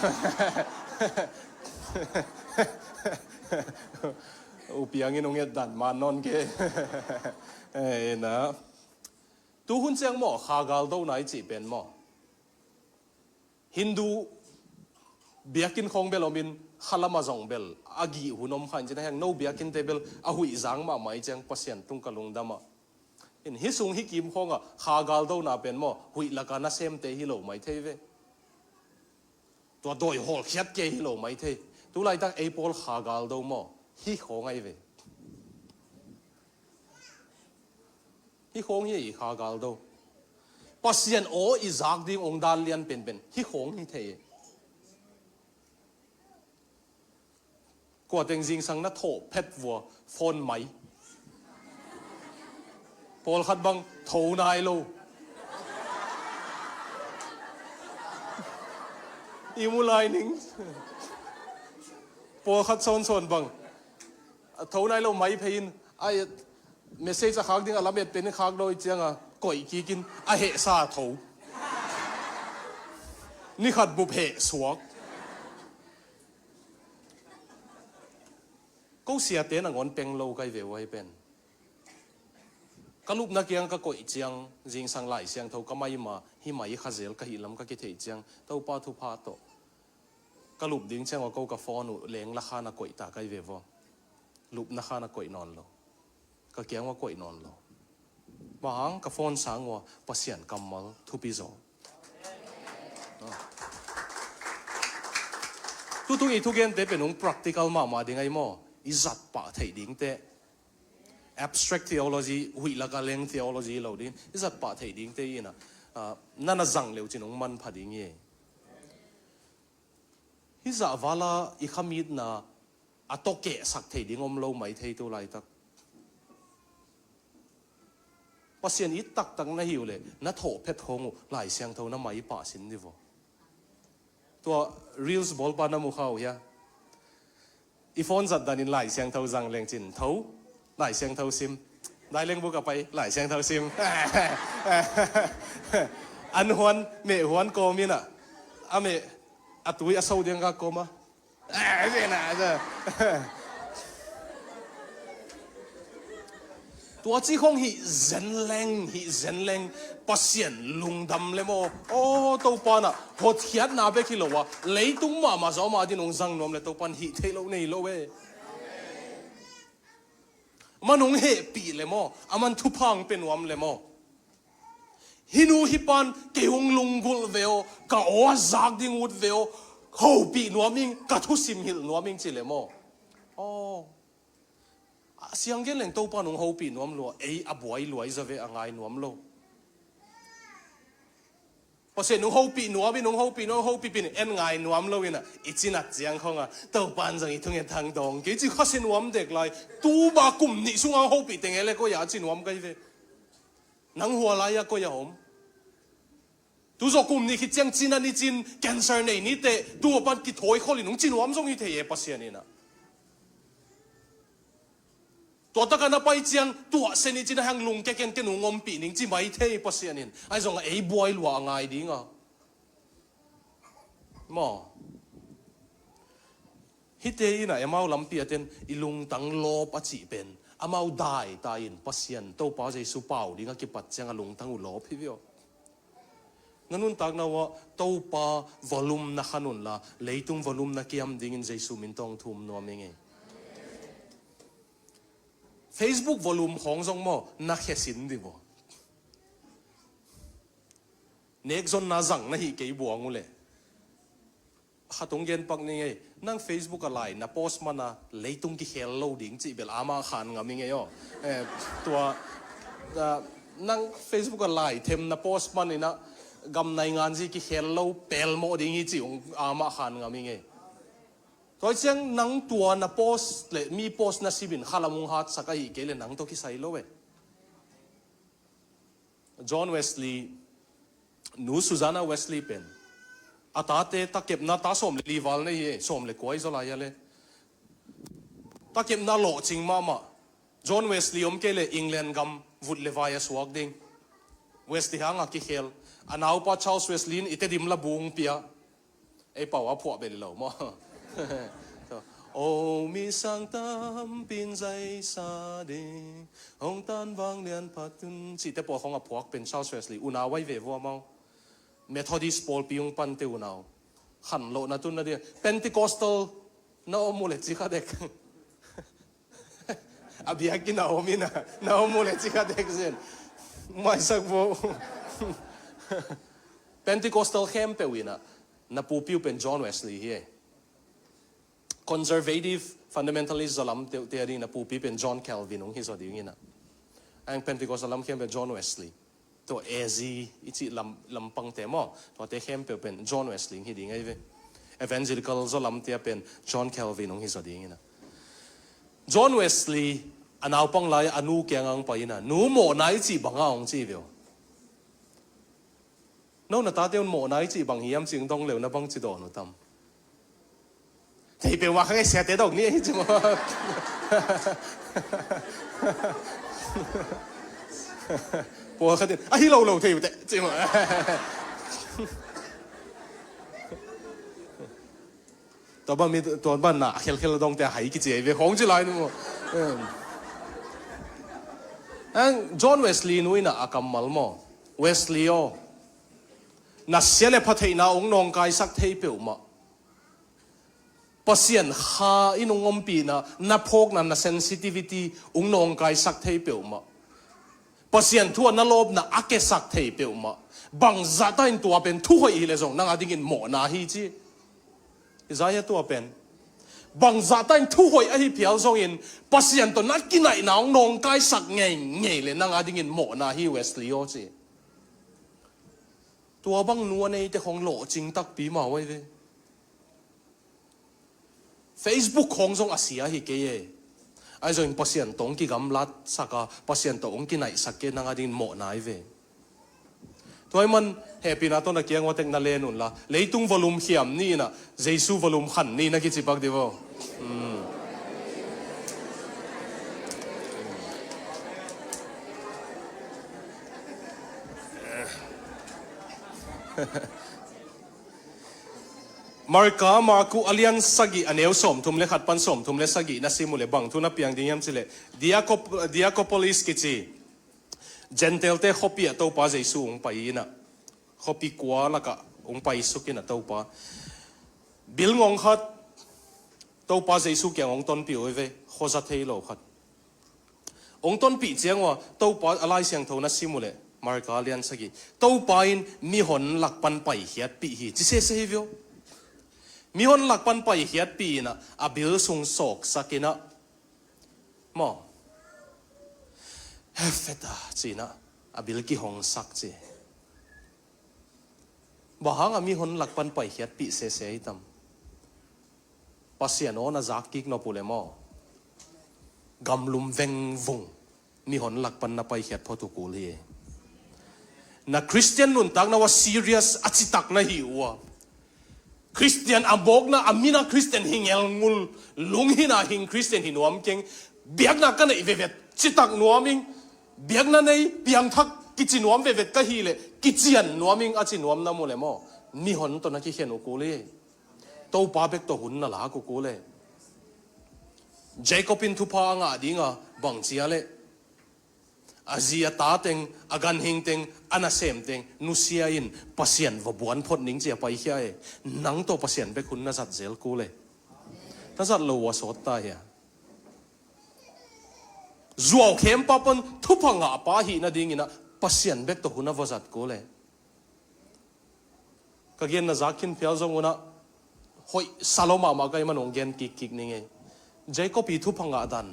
อุปยังเงินงเงินดันมานอนเกนะตูหุ่นเสียงหม้อขากาลดูไหนจีเป็นหม้อฮินดูเบียกินของเบลอมินขลามาจงเบลอากีหุ่นอมขันจะได้แห่งโนเบียกินเตเบลอาหุยจางมาไม่จังปัสยันตุงกะลุงดามาอินฮิซุงฮิกิมของอ่ะขากาลดูน่าเป็นหม้อหุยละกันน่ะเซมเตฮิโลไม่เทเวตัวโดยหอลเขียดเกฮิโลไม่เทตัวไรตั้งเอโปลขากาลดูหม้อฮิของไงเวฮิของยี่ขากาลดูปัสยันโออิจากดิ้งองดาลเลียนเป็นฮิของฮิเทกว่าเต็งจริงสังนัทโถเพชรวัวฟอนไหมพอลขัดบังโถนายโลอีมูลายนิงพอขัดโซนบังโถนายโลไหมเพยินไอเมสเซจข้างดิ้งอะไรเป็นข้างโดยเจียงอ่ะก่อยกีกินไอเหซาโถนี่ขัดบุเพสวกก็เสียเต้นงอนเป็งโลไกเวไว้เป็นก็รูปนักยังก็ก่อยเจียงจิงสังไหลเสียงเท่าก็ไม่มาหิมาอีขเซลก็หิลำก็กิเทเจียงเท่าป้าทุพาโตก็รูปดิ้งเชียงว่าก็ฟอนุเลี้ยงราคานักก่อยตาไกเววรูปนักขานักก่อยนอนโลก็เกียงว่าก่อยนอนโลบางก็ฟอนสังว่าปัสยันกำมัลทุปิโซทุกอีทุกเย็นเตเป็นอง practical มาดิ้งไงมั่วอิจัดปะไทยดิ้งเต abstract theology หุยละกันเลี้ยง theology เราดิ้งอิจัดปะไทยดิ้งเตยินะนั่นน่ะจังเลวจินองมันพัดดิ้งเย่ฮิจัดวาลาอีขมิดนะอัตโตเกะสักไทยดิ้งอมเราไม่ไทยตัวไรตักปัสยันอิตักตังน่ะหิวเลยน่ะโถเพชรหงหลายเสียงเท่าน่ะไม่ป่าสินดิวตัว reels บอลปานามุขาวเฮียอีฟอนจัดดันินหลายเสียงเท่าจังเลี้ยงจินเท่าหลายเสียงเท่าซิมได้เลี้ยงบุกไปหลายเสียงเท่าซิมอันหวนเมหวนโกมินะอเมอตุยอโซเดียงกาโกมาเสียนะจ้ะตัวจีคงหิเซนแรงปัสยันลุงดำเลยโมโอ้ตัวปานะหดเขียดนาเบกิโลวะเลยตุ้งมาสอมาดินองจังนวมเลยตัวปันหิเทโลนี่โลเวมันองเหปีเลยโมอามันทุพังเป็นวมเลยโมฮินูฮิปันเกี่ยงลุงกุลเวลกะโอจากดิงูดเวลเขาปีนวมิงกะทุสิมหิลนวมิงจิเลยโมโอ้เสียงเกลงตัวปานงเขาปีนวมลัวอบวยรวยจะเวอังไงนวมโลพอเสร็จนงเขาปีนวมินงเขาปีนเอ็นไงนวมโลวินะอีจินัดเจียงเขาอ่ะตัวปานจังอีทุ่งเงินทางดองกี่จีข้าสินวมเด็กเลยตู้บากุมนี่สุ่งเขาปีเต็งเอเลก็อยากจินวมกันเวนังหัวไหลก็อยากหอมตู้จกุมนี่คิดจังจินันนี่จินแคนเซอร์นี่เตะตู้ปานกิถอยเขาเลยนงจินวมส่งอีเทียปัสยานี่นะ ตัวตะกันไปเจียงตัวเซนิจินะหังลุงแกเกนแกหนูงอมปีนิงจีไม่เทยปัสยานินไอ้ส่งไอ้บอยหลวงไงดิ้งอ่ะมอฮิตเตยน่ะไอ้เมาลำเปียเต็นอีลุงตังโลปะจีเป็นอามาได้ตายินปัสยันโตป้าใจสุเปล่าดิ้งกิปัดเจียงลุงตังอุโลพี่วิโองั้นนุ่นตักนะว่าโตป้าวอลลุ่มนักขนุนละเลยตุ้งวอลลุ่มนักเกี่ยมดิ้งใจสุมินตองทุ่มนัวเมงไง Facebook วอลลุ่มของทรงมอนักแค่สินดิบ่เน็กซอนน่าจังนะฮิเกยบัวงูเลยข้าตรงเย็นปักนี่ไงนั่ง Facebook อะไรนะโพสต์มันนะเลยตุ้งกี่เฮลโลดิ้งจีเบลอามาขันงามิงไงย่อตัวนั่ง Facebook อะไรเทมนะโพสต์มันนี่นะกำในงานจีกี่เฮลโลเปลโมดิ้งจีองอามาขันงามิงไงตัวเชียงนังตัวนะโพสต์เลยมีโพสต์นะสิบินข้าละมุงฮัดสักไอ้เกลนังตัวกี่ไซโลเวจอห์นเวสลีย์นูซูซาน่าเวสลีย์เป็นอาตาเตตะเก็บนาตาสมลีวัลนี่เย่สมเลยกวยจะลายเลยตะเก็บนาโลจริงมาจอห์นเวสลีย์อมเกลอังกฤษกำวุดเลวายสวกดิ้งเวสลีย์หางกิเฮลอันเอาปะชาร์ลส์เวสลีย์อิตดิมละบุงเปียไอ้เป่าว่าพวกเบลล์มั้งโอ้มีสังตามปินใจซาดีหงตันวางเลียนพัดตุนสิแต่ปอของพวกเป็นชาร์ลส์เวสลีย์อุณาไว้เววัวมั้งเมทอดิสปอลปิยงปันเตอุณาขันโลนัตุนนั่นเดียเพนติคอสตัลน้าอมูเลจิกาเด็กอาบิอากินาอมินะน้าอมูเลจิกาเด็กเซนไม่สักโวเพนติคอสตัลเข้มเปวินะนับปูปิวเป็นจอห์นเวสลีย์เฮconservative fundamentalist จะล้ำเตียดีนะปูปีเป็นจอห์นแคลวินองค์ที่สอดีงี้นะอังเพนติคอสล้ำเข้มเป็นจอห์นเวสลีย์ตัวเอซีอีจิลำปังเตมอตัวเตเข้มเป็นจอห์นเวสลีย์ที่ดีไงเว้ย evangelical จะล้ำเตียเป็นจอห์นแคลวินองค์ที่สอดีงี้นะจอห์นเวสลีย์อันเอาปังไลอนุเกียงอังไปนะนูโมนายจีบังอาองจีเดียวนู่นน่ะตาเดียวโมนายจีบังเฮียมจิงต้องเหลวนะบังจีโดนุตัมที่เป็นว่าเขาเสียแต่ตรงนี้ใช่ไหมปัวเขาเนี่ยไอ้เราที่อยู่แต่ใช่ไหมตัวบ้านมีตัวบ้านน่ะเคลตรงแต่หายกี่เจี๊ยบของจีไรนู่นจอห์นเวสลีย์นู่นน่ะอากัมมัลโมเวสลีย์น่ะเสียเลยพัฒนาองค์นองกายสักเทปเปิลมาปัสยันข้าอินงอมปีนะนับพกนั้นนะ sensitivity องนองกายสักเทยเปียวมาปัสยันทั่วนัลบนะอักเกสักเทยเปียวมาบางจัตอินตัวเป็นทุกอีเลซงนั่งอดิ่งหมอนาฮีจีอิจายตัวเป็นบางจัตอินทุกอีเพียวซงอินปัสยันตัวนักกินไหนนะองนองกายสักเงยเลยนั่งอดิ่งหมอนาฮีเวสลีโอจีตัวบางนัวในแต่ของโลจริงตักปีมาไว้เลยFacebook ของทรงอาเซียฮิเกย์ไอ้ส่วนปัสยันตรงกี่กำลัดสักปัสยันตรงกี่ไหนสักเกนังอดินหมอนายเวตัวมันเฮปีนาต้นนักเกียงว่าเทคนาเลนุนละเลยตุ้งวอลลุ่มเขียมนี่นะเจสูวอลลุ่มขันนี่นักกิจปักดีวมาร์กูอเลียนสกิอันเอวสมทุมเลขัดปันสมทุมเลสกินัสิมุเลบังทุนับยังดิ้งยามสิเลดิอาโคโพลิสกิจีเจนเทลเตขบีอัตโตปาเจสูองไปนะขบีกัวละกะองไปสุกินอัตโตปาบิลงงขัดโตปาเจสูเกียงองต้นปีโอเวโคซัตเทโลขัดองต้นปีเจียงว่าโตปาอะไรเสียงโทนัสิมุเลมาร์กอเลียนสกิโตปาอินมีหนหลักปันไปเฮียดปีฮีจิเซเซฮิวมีคนหลักปันไปเฮียดปีนะอาบิลซุงศกสักินะมอเฮฟเฟตาจีนะอาบิลกี่หงสักจีบ่หางมีคนหลักปันไปเฮียดปีเสยๆตั้มปัสยานอนะจักกิกนอปุเลมอกำลุมเวงวงมีคนหลักปันนะไปเฮียดพอตุกูลีนะคริสเตียนนุนตักนะว่าซีเรียสอจิตักนะหิวคริสเตียนอาบอกนะอามินะคริสเตียนหิงเอลงูลุงหินะหิงคริสเตียนหินวมเก่ง เบียกนักกันไอเวทจิตักนัวมิงเบียกนั่นไอเบียงทักกิจนวมเวทก็ฮีเลยกิจยันนัวมิงอาจินวมน้ำมูเลยมั้งนี่หนตัวนักขี้เขียนกูเลยตัวป้าเบกตัวหุ่นน่ะละกูเลยเจคบินทุพางาดิงะบังเสียเลยอาเซียตาเต็งอาการหิงเต็งอานาเซมเต็งนุเซียอินพัศยันวบวนพดนิงเจียไปเฮียนังตัวพัศยันเบคุณน่าจัดเซลกูเลยน่าจัดโลวสดตายอ่ะจวบเข้มปะปนทุพางาป้าหีน่ะดิ้งอินะพัศยันเบกตัวหุ่นน่าวจัดกูเลยก็เกินน่าจักขินเพียวจงอุนะหอยซาโลมามาก็ยังมันองเกนกิกนี่ไงเจคอบปีทุพางาดัน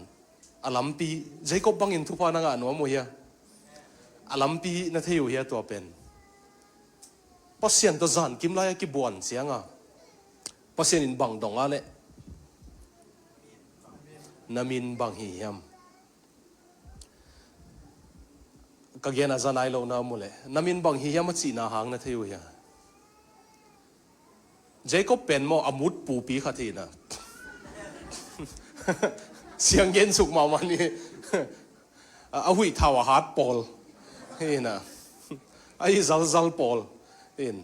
อลัมปีเจคอบบังอินทุพานังอันวมวยอลัมปีนั่นที่อยู่เฮียตัวเป็นพัศยันตัวจันกิมไลกิบวนเสียงอ่ะพัศยันอินบังดงอะไรนามินบังฮิยมก็เกณฑ์อาจารย์นายเราหน้ามุเลยนามินบังฮิยมจีน่าหางนั่นที่อยู่เฮียเจคอบเป็นโมอมุดปูปีขัดทีนะเสียงเย็นสุกมาวันนี้เอาหุ่ยท้าวฮาร์ดบอลเห็นนะไอ้ซัลบอลเห็น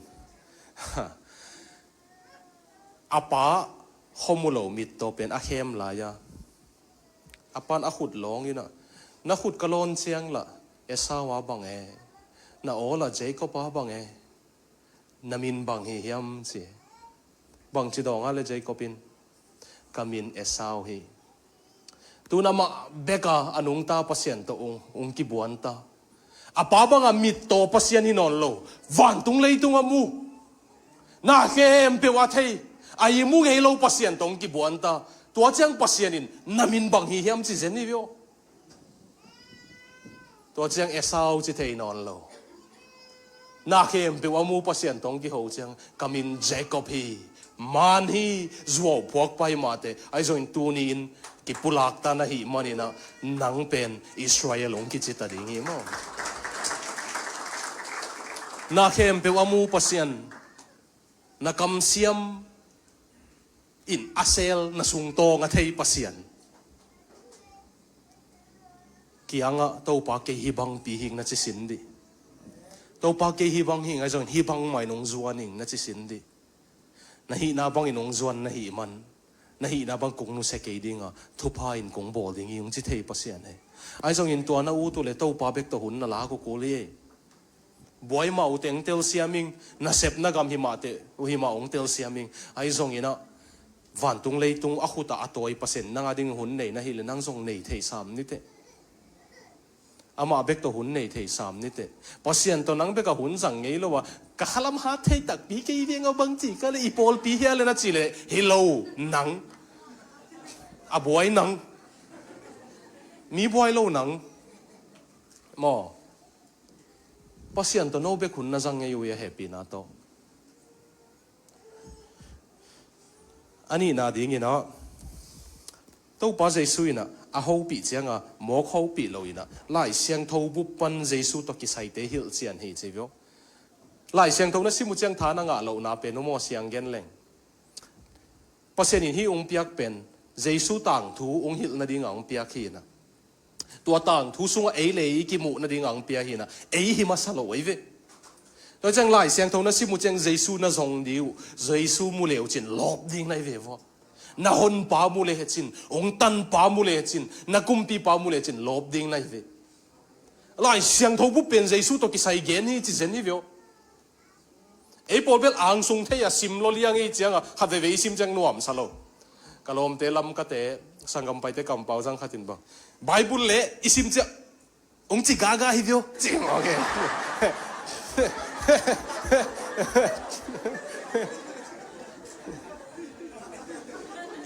อาป้าขโมยมิดตัวเป็นอาเข้มลายะอาปานอาขุดลงอยู่นะนักขุดกระโลนเสียงละเอสาวาบังเอน่าโอละเจคอบบังเอนามินบังเฮียมสิบังจิดองอะไรเจคอบินกามินเอสาวฮีตูนามาเบกาอนุงตาพัศยันตัวองกิบวนตาอาป้าบังอามิดโตพัศยันฮินอนโลวันตุงเลยตุงอามูน่าเข้มเปว่าเทไอ้มูเฮโลพัศยันตองกิบวนตาตัวเจ้าพัศยันินนามินบังฮีเฮียมจิเจนี่วิโอตัวเจ้าเอสาวจิเทนอนโลน่าเข้มเปว่ามูพัศยันตองกิโฮเจ้ากามินเจคอบฮีมันฮีจวบพวกไปมาเตไอ้ส่วนตัวนี้กิปุลักตานะฮีมันนี่นะนังเป็นอิสราเอลองกิจิตาดิ่งฮีมั้งนักเข้มเปว่ามูพัศยันนักคำเสียมอินอาเซลนัสุงโตงะเทยพัศยันกี่ยังอ่ะตัวปากเกฮิบังปีหิงนัดจิสินดีตัวปากเกฮิบังหิงไอ้ส่วนฮิบังไม่นงจวนหิงนัดจิสินดีนาฮีนาบังอินองจวนนาฮีมันนาฮีนาบังกงนุเสกดิ้งอ่ะทุพาอินกงบอลดิ้งยงจิเทยพัศยันเฮ้ไอ้ส่วนอินตัวน่าอูตุเลตัวปาเบกตัวหุ่นน่าลากุกุลีบอยมาอุเตงเตลเซียมิงน่าเสพน่ากำหิมาเตอุหิมาองเตลเซียมิงไอ้ส่วนอินะวันตุงเลยตุงอาขุตาอัตอยพัศยันนั่งดิ้งหุ่นในนาฮีเลยนั่งส่งในเทสามนิเตอามาเบกตัวหุ่นในเทสามนิเตพัศยันตัวนั่งเบกกับหุ่นสั่งไงล่ะวะกะขลัมหาเทตักปีเกี่ยงเอาบังจีก็เลยอีโพลปีเฮียเลยนะจีเลยเฮลโลนังอาบวยนังมีบวยโลนังมอพัศยันตัวโนเบกหุ่นน่าจังไงอยู่ยาแฮปปี้นะโตอันนี้น่าดีงี้นะตัวป้าเจสุยนะอาหูปีเจียงอ่ะหมอกหูปีเลยนะไล่เสียงทูบุปปันเจสุตัวกิใส่เตหิลเจียนเฮเจียวไล่เสียงทูนั้นสิมุเจียงฐานังอ่ะเราหน้าเป็นโมเสียงเงินแรงพัศยันที่องค์เปียกเป็นเจสุต่างทูองค์หิลนาดีงองเปียกหินะตัวต่างทูซุงเอเลยกิมุนาดีงองเปียกหินะเอหิมาสโลยเวโดยจังไล่เสียงทูนั้นสิมุเจียงเจสุน่าทรงดิวเจสุมุเลวจินลบดิ้งในเววนาฮอนปามูเลหจินองตันปามูเลหจินนากุมปีปามูเลหจินลบดิ้งในเวไล่เสียงทูบุเป็นเจสุตัวกิใส่เงินนี่จิเจนี่เวไอ้พอเบลอ่างทรงเทียซิมโลเลียงไอ้เจียงอ่ะขัดเวซิมจังนัวมสโลกะลมเตลัมกะเตสังกัมไปเตกัมเปาจังขัดินบังไบเบิลเล่อิซิมเจียองจิกากาฮิเดียวจริงโอเค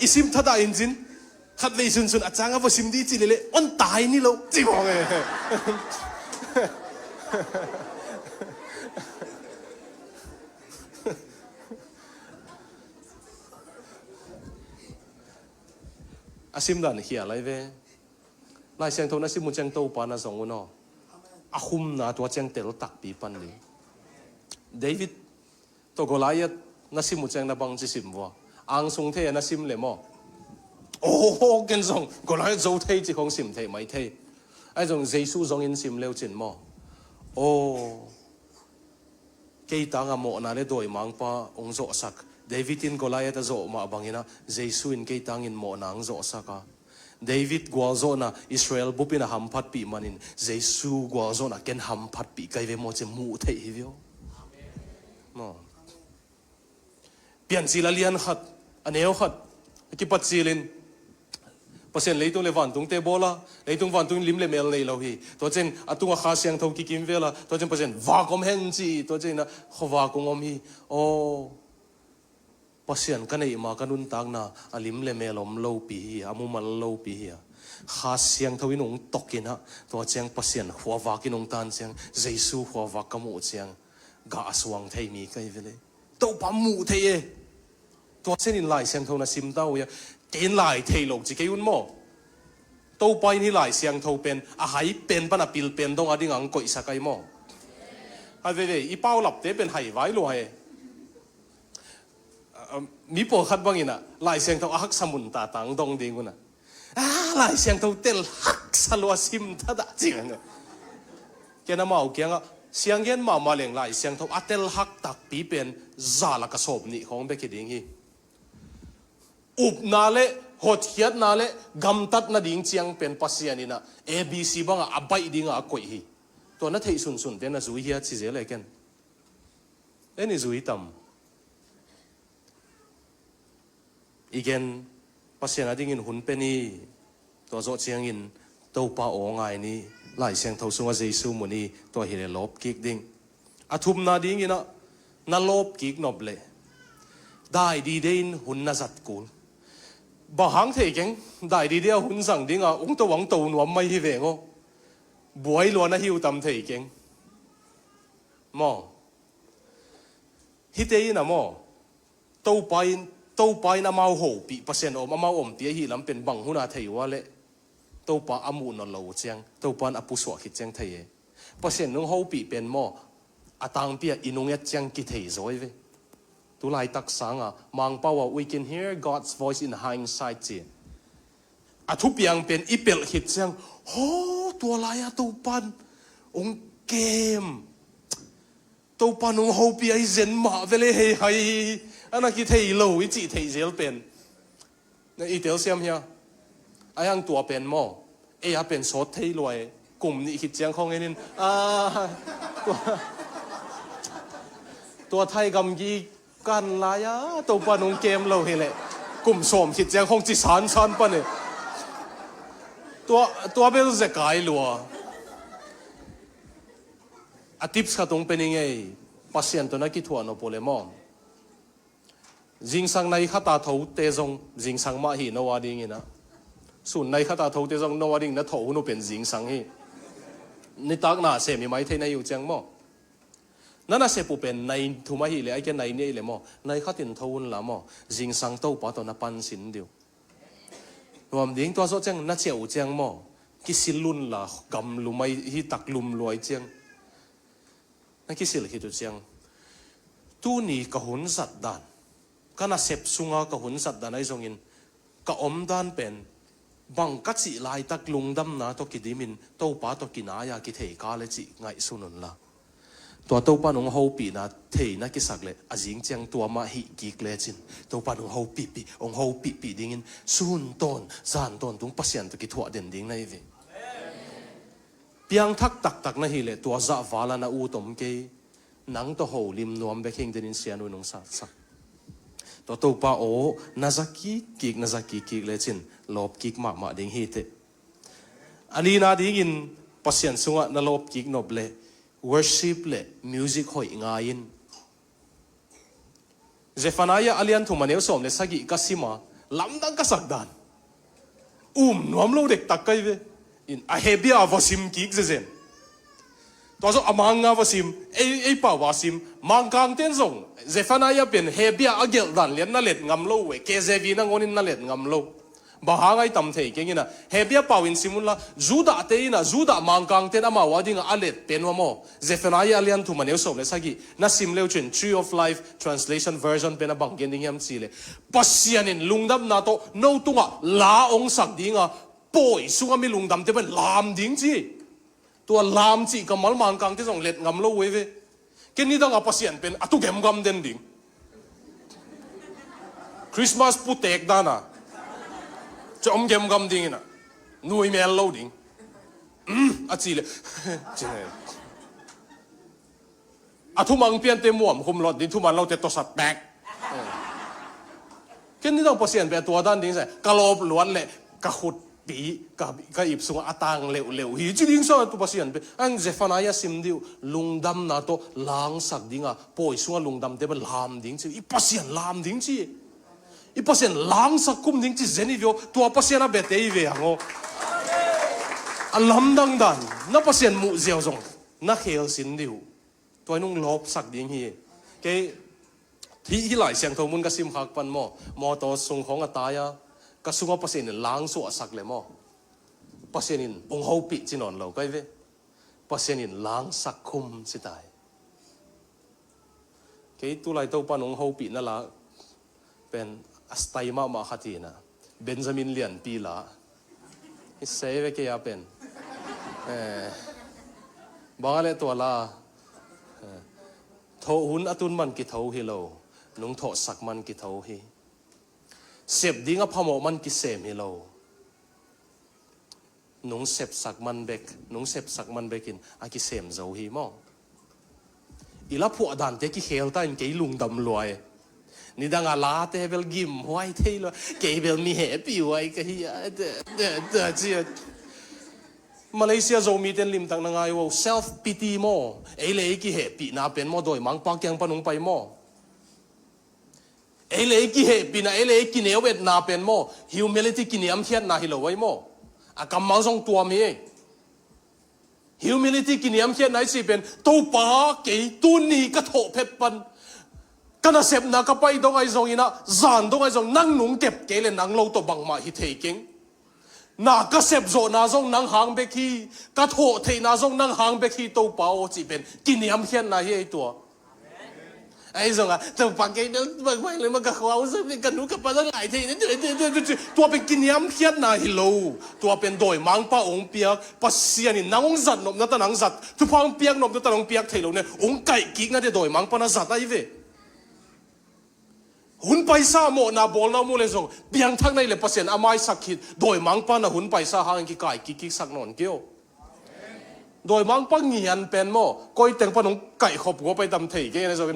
อิซิมทัดอินจินขัดเวซุนซุนอาจารย์ก็ซิมดีจิเลเล่อันตายนี่โลจริงโอเคอาซิมดันเฮียอะไรเว้ไล่เสียงโทนัสิมุจังโตปานาสองวนออาคุมนาตัวจังเตลตักปีปันเลยเดวิดตัวโกลายนัสิมุจังนาบังจิสิมวะอังสงเทนัสิมเลมอ ô cái dòng còn lại dấu thấy chỉ không sim thấy mấy thấy ai dòng Giêsu dòng in sim leo trên mò ô cái tang amo na le doi mang pa ông dọ sak David in Goliath dọ mà bằng ina Giêsu in cái tang in mo nang dọ saka David gwalzo na Israel bupina hampat pi manin Giêsu gwalzo na ken hampat pi kai ve mo che mu thei hivyo mo pian sila lian khat aneo khat ki pat silin pasien leitung le van tung te bola leitung van tung lim le mel nei lo hi to chen atunga kha siang thau ki kim vela to chen pasien va kom hen chi to chen na khowa kongom hi o pasien kanei ma kanun tang na alim le melom lo pi hi amu mal lo pi hi kha siang thawin ong tokina to cheng pasien khwa kinong tan cheng Jesu khwa kamu cheng ga aswang thei mi kai vele to pa mu thei e to chen in lai siang thau na sim tau ya ken lai thei lo chi ke un mo to pai ni lai siang thau pen a hai pen pa na pil pen dong ading ang koi sakai mo a ve i pau lap te pen hai vai lo hai mi po khat bangina lai siang thau a hak samun ta tang dong ding una lai siang thau tel hak salwa sim tha da ching ke na mau kyang siang gen ma leng lai siang thau atel hak tak pi pen za la ka sop ni khong be ki ding hi up na le hot hiat na le gam tat na ding chiang pen pasianina abc banga abai dinga koi hi to na thei sun sun te na zui hiat chi zele ken eni zui tam igen pasiana ding in hun peni to zo chiang in to pa o ngai ni lai siang thau sunga Jesu muni to hi le lop kik ding athum na ding ina na lop kik noble dai di dein hun na zat kul bà hang thề keng đại đi đeo hun sang đi ngà ông tàu vắng tàu nuam mai hi về ngô buổi luôn na hiu tam thề keng mò hi tê na mò tàu pai na mau hổ bị percent om mau om tia hi lam pen bang huna thei wa le tàu pa amu na lo chang tàu pan apu so khit chang thei percent nung ho bị pen mò atang pia inung ya chang ki thei zoi ve tu lai tak sanga mang pawa we can hear God's voice in hindsight chi athu piang pen ipel hit chang ho tu lai a tu pan ong kem tu pan ong ho pi ai zen ma vele he hai ana ki thei lo i chi thei zel pen na i tel siam hia ai hang tua pen mo e a pen so thei loi kum ni hit chang khong enin tua thai gam giกันลายตัวปนงเกมเราเห็นเลยกลุ่มสมคิดแจงคงจีสันปะเนี่ยตัวเป็นจะกายลัวอาทิตย์ขัดตรงเป็นยังไงพัศยันตัวนักกิจวัตรโนโปเลมอนจิงสังในขัดตาทูเตจงจิงสังมาหีนวาดิ่งนะส่วนในขัดตาทูเตจงนวาดิ่งนะทูโนเป็นจิงสังฮีนี่ตักหน้าเสมีไม่เท่านั้นอยู่จังมั้งนั่นน่ะเสพเป็นในทุมาหิเลยไอ้แกในนี่เลยมั้งในขัดตินทูนละมั้งจิงสังโตปะตัวนับปันสินเดียวรวมดิ่งตัวโซจังน่าเจียวจังมั้งกิสิลุนละกำลุไม่ฮิตักลุมลอยจังนั่นกิสิลฮิตุจังตู้นี่กะหุนสัตดานก็น่าเสพสุงากะหุนสัตดานไอ้ทรงอินกะอมดานเป็นบังกัดสิลายตักลุงดำนาตัวกิดิมินโตปะตัวกินายากิเทกาเลจิไงสุนุนละตัวโตปานงเฮาปีนะเทนักกิสักเลยอาจิงจังตัวมาหิกิกเลจินตัวปานงเฮาปีองเฮาปีดิ่งินซุนต้นซานต้นตุงปัสยันตะกิถั่วเด่นดิ่งในเวเปียงทักตักนะฮิเลตัวจ่าวาลานะอูตมเกนังตัวเฮาลิมนวมเบคิงเดนินเซียนุนงสักตัวโตปาโอนาซากิกเลจินลบกิกมาดิ่งฮิเตอันนี้นาดิ่งินปัสยันสุงะนาลบกิกนบเลworship เลย music หอยงายินเจฟานายาอเลียนทุมันเอวสมเลยสักกี่กัสซิมาลำดังกัสักดานนวมโลเด็กตักไกเวอินอาเฮบีอาวาซิมกิกเจนตัวจออามังอาวาซิมเอป่าวาซิมมังกังเต้นส่งเจฟานายาเป็นเฮบีอาเกลดันเลียนนั่นเล็ดงำโลเวเคเซวีนั่งโอนินนั่นเล็ดงำโล bahangai tam thei kengina hebia pawin simula juda teina juda mangkang ten ama wadinga alet penwamo Zephaniah alian thu maneu som le sagi na simleu chen Tree of Life translation version pena banggening yam chile pasianin lungdam na to no tunga la ong sak dinga poi sunga mi lungdam te ben lam ding chi tua lam chi kamal mangkang te song let ngam lo weve keni dang apasian pen atu gem gam den ding Christmas putek dana chom gem gam ding na nui mel lo ding achile chine atu mang pian te muam khum lot din thu man lo te to sat back keni dang pasien pe tua dan ding se kalop luan le ka khut pi ka ip sunga atang leu hi chi ding so tu pasien pe ang Zephaniah simdiu lungdam na to lang sak dinga poi sunga lungdam te ba lam ding chi i pasien lam ding chi i pasien lang sak kum ding chi zeni vio tua pasien a betei ve ango alam dang dan na pasien mu ziaw zong na khel sin diu toy nung lop sak ding hi ke thi hi lai siang thomun ka sim khak pan mo to sung khong ataya ka sunga pasien lang so sak le mo pasien in ong ho pi chinon lo kai ve pasien in lang sak khum si tai ke tu lai to pan ong ho pi na la pen astai ma khatina Benjamin lian pila iseve ke ya pen bangale to la tho hun atun man ki tho hi lo nung tho sak man ki tho hi sep dinga phamo man ki sem hi lo nung sep sak man bekin a ki sem zo hi mo ila phu adan te ki khel ta in ke lung dam loi ni danga la te bel gim hoi thailo ke bel mi happy hoi ka hi de chi Malaysia zo mi ten lim tang na ngai wo self pity mo ele ki happy na pen mo doi mang pa kyang panung pai mo ele ki happy na ele ki newet na pen mo humility ki niam thiat na hi lo wai mo a kam mang song tua mi humility ki niam thiat nai si pen to pa ke tu ni ka tho phep pan kana sep na ka pai dong ai zong ina zan dong ai zong nang nung kep ke le nang lo to bang ma hi thei king na ka sep zo na zong nang hang be khi ka tho thei na zong nang hang be khi to pa o chi pen ki niam thiat na hi ai to ai zong a to pa ke no bang mai le ma ka khwa so pe ka nu ka pa lai thei to pe ki niam thiat na hi lo to pen doi mang pa ong piak pasian in nang ong zat nom na ta nang zat tu phang piak nom na ta nong piak thei lo ne ong kai ki na de doi mang pa na zat ai ve hun paisa mo na bol na mo le zong biang thak nai le pasien amai sakhit doi mang pa na hun paisa hang ki kai ki sak non kyo doi mang pa ngian pen mo koi teng pa nong kai khop go pai tam thei ke ne zo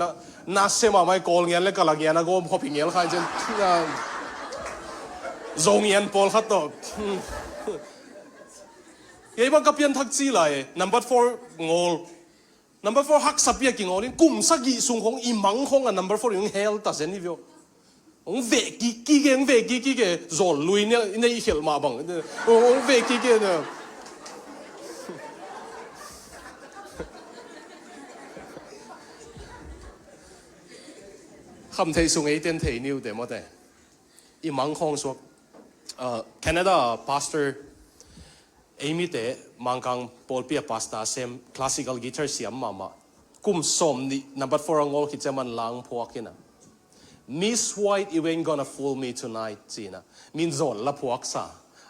na se ma mai kol ngian le kala ngian na go khop ngel khai chen zong ngian pol khat to ye bang ka pian thak chi lai number 4 ngol number 4 hak sapia ki ngolin kum sagi sung khong i mang khong a number 4 yung hell ta zen ni vio ong ve ki ke zol lui ne nei hel ma bang ong ve ki ke ne kham thei sung ei ten thei niu de mo te i mang khong so Canada pastor Amy te mangkang Paul Pia pasta sem classical guitar siam mama kum som ni number 4 angol kitchaman lang phuakina Miss White you ain't gonna fool me tonight china min zon la phuak sa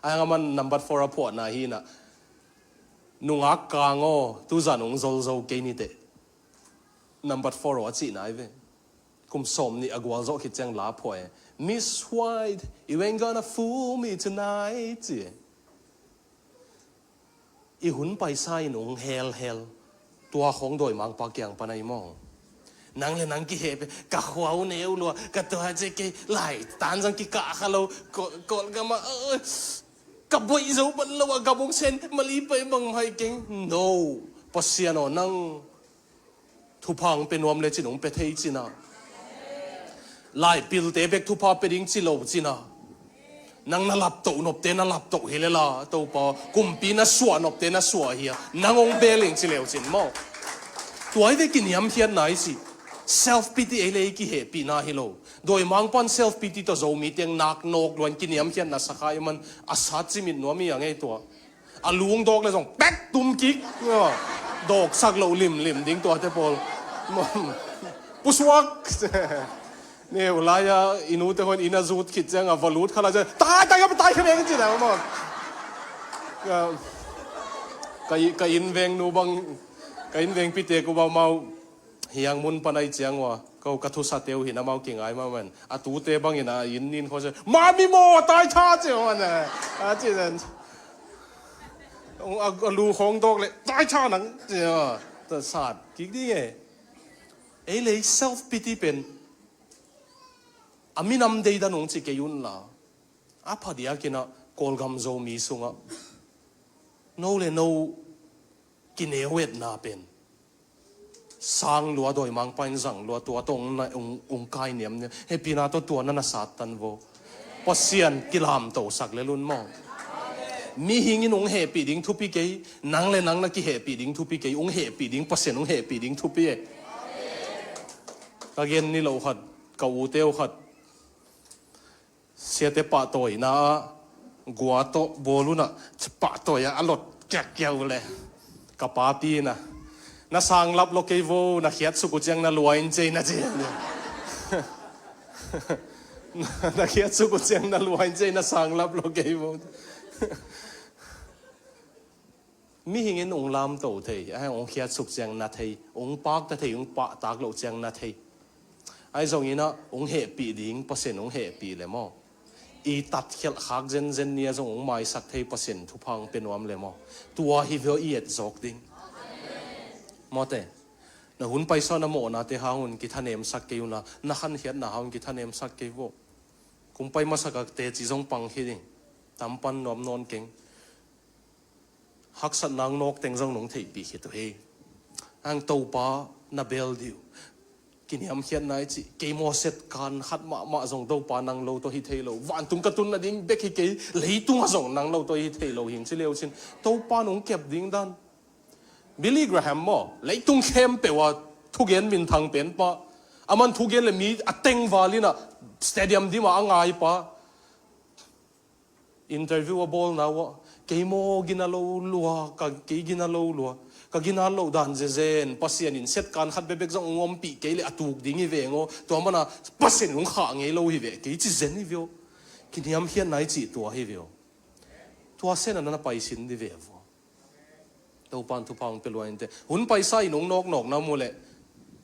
anga man number 4 a pho na hi na nunga kango tu zanung zol zo ke ni te number 4 wa chi na ve kum som ni agwal zo kitchang la phoe Miss White you ain't gonna fool me tonight i hun pai sai nung hel tua khong doi mang pa kyang panai mo nang le nang ki he ka khwau neu lo ka to ha je ke lai tan jang ki ka khalo ko ga ma ka boi zo ban lo ga bong sen mali pai bang hai king no pasiano nang thu phang pe nom le chinung pe thei china lai pil te bek thu pa pe ding chi lo china nang nalap to nop te nalap to hilela to pa kumpi na suwa nop te na suwa hiya nangong beling chi leo chin mo tuai ve kin yam hian nai si self pity เอเลยกี่เหตุปีน่าฮิโลโดยมังปัน self pity ตัวโจมีเตียงนักนกล้วนกินยำเขียนนักสักายมันอาศัยจิมิดนัวมีอย่างไงตัวอาลุงดอกเลยส่งแป๊กตุ้มกิ๊กดอกสักเหลาลิมดิ้งตัวเตปอลปุสวักเนี่ยเวลาอินูเตคนอินาจูดคิดจังอ่ะวอลูดเขาเราจะตายก็ตายขึ้นเองจริงๆนะมั้งก็อินเวงนูบังก็อินเวงพิเตกูบ่าวเมาเฮียงมุนปนัยเจียงวะก็กระทุสเตียวหินเอาเก่งไอ้มามันอาตูเตบังหินอินนินเขาจะมามีโมตายชาเจียวมันนะจริงๆลูของดอกเลยตายชาหนังเจียวแต่ศาสตร์กิ๊กดีไงเอ้เลย self pity เป็นอามินำเดียดนงจิเกยุนละอาพอดีอากินะกอลกัมโซมีสุงะโนเลโนกินเอเวดนาเป็นสร้างลัวโดยมังปันสังลัวตัวตรงในองค์กายเนี่ยเนี่ยให้ปีนาตัวนั้นสัตตันโวพอเสียนกิลามโตสักเลลุนมองมีหิงินองเฮปีดิ้งทุปีเกยนังเลนังนักกิเฮปีดิ้งทุปีเกยองเฮปีดิ้งพอเสียนองเฮปีดิ้งทุปีเอกเกนนี่เราขัดกอูเตียวขัดเสียเตปะตัวนะกัวโตโบลุนะปะตัวอลดแกะเกี่ยวเลยกับปาปีนะน่าสังรับโลเกโวน่าเขียดสุกุเจียงน่ารวยจริงนะเจียเนี่ยน่าเขียดสุกุเจียงน่ารวยจริงน่าสังรับโลเกโวมีหิงินองลามโตเทยไอ้องเขียดสุกเจียงนาเทยองปากตะเทยองปะตากโลเจียงนาเทยไอ้ตรงนี้นะองเฮปีดิ้งเปอร์เซ็นต์องเฮปีเลยมั้งอีตัดเขียดหักเจนเนี่ยจงองไม้สักเทยเปอร์เซ็นต์ทุพังเป็นวามเลยมั้งตัวฮิวเอียดจอกดิ้งมอเตนะหุ่นไปซ้อนนะโมนะเตหาหุ่นกิทันเอมสักเกี่ยวนะขันเหียดนะหุ่นกิทันเอมสักเกี่ยวคุมไปมาสักเตจิจงปังฮิดิตามปันนอมนอนเก่งหักสันนางนกเต็งจงหนงเทปีเขตัวเฮอังโตปานาเบลดิวกินยำเขียนนายจีเกมอเซตการหัดมาจงโตปานังโลตัวฮิเทโลวันตุงกระตุนนะดิ้งเบกฮิเกเลยตุงจงนังโลตัวฮิเทโลหิงสิเลวชินโตปาหนงเก็บดิ้งดันบิลลี่แกรแฮมมั้งเลยตุงเข้มเปว่าทุกเย็นมินทางเป็นปะอามันทุกเย็นเลยมีอัตเต็งวาลีน่ะสเตเดียมดีมาอ่างไงปะอินเตอร์วิวบอลนะวะเกมโมกินาโลลัวกับเกกินาโลลัวกับกินาโลดันเจเจนปัสเซียนินเซตการขัดเบเบกจงงอมปีเกเลยอตุกดิ้งอีเวงโอตัวมันน่ะปัสเซียนงข้างไงโลอีเวเกจิเจนอีเวลกินยำเฮียนไหนจีตัวอีเวลตัวเส้นนั้นน่ะไปสินอีเวลตัวปานทุพังเป็นรวยเตหุ่นไปใส่หนงนกหนกน้ำมูเลย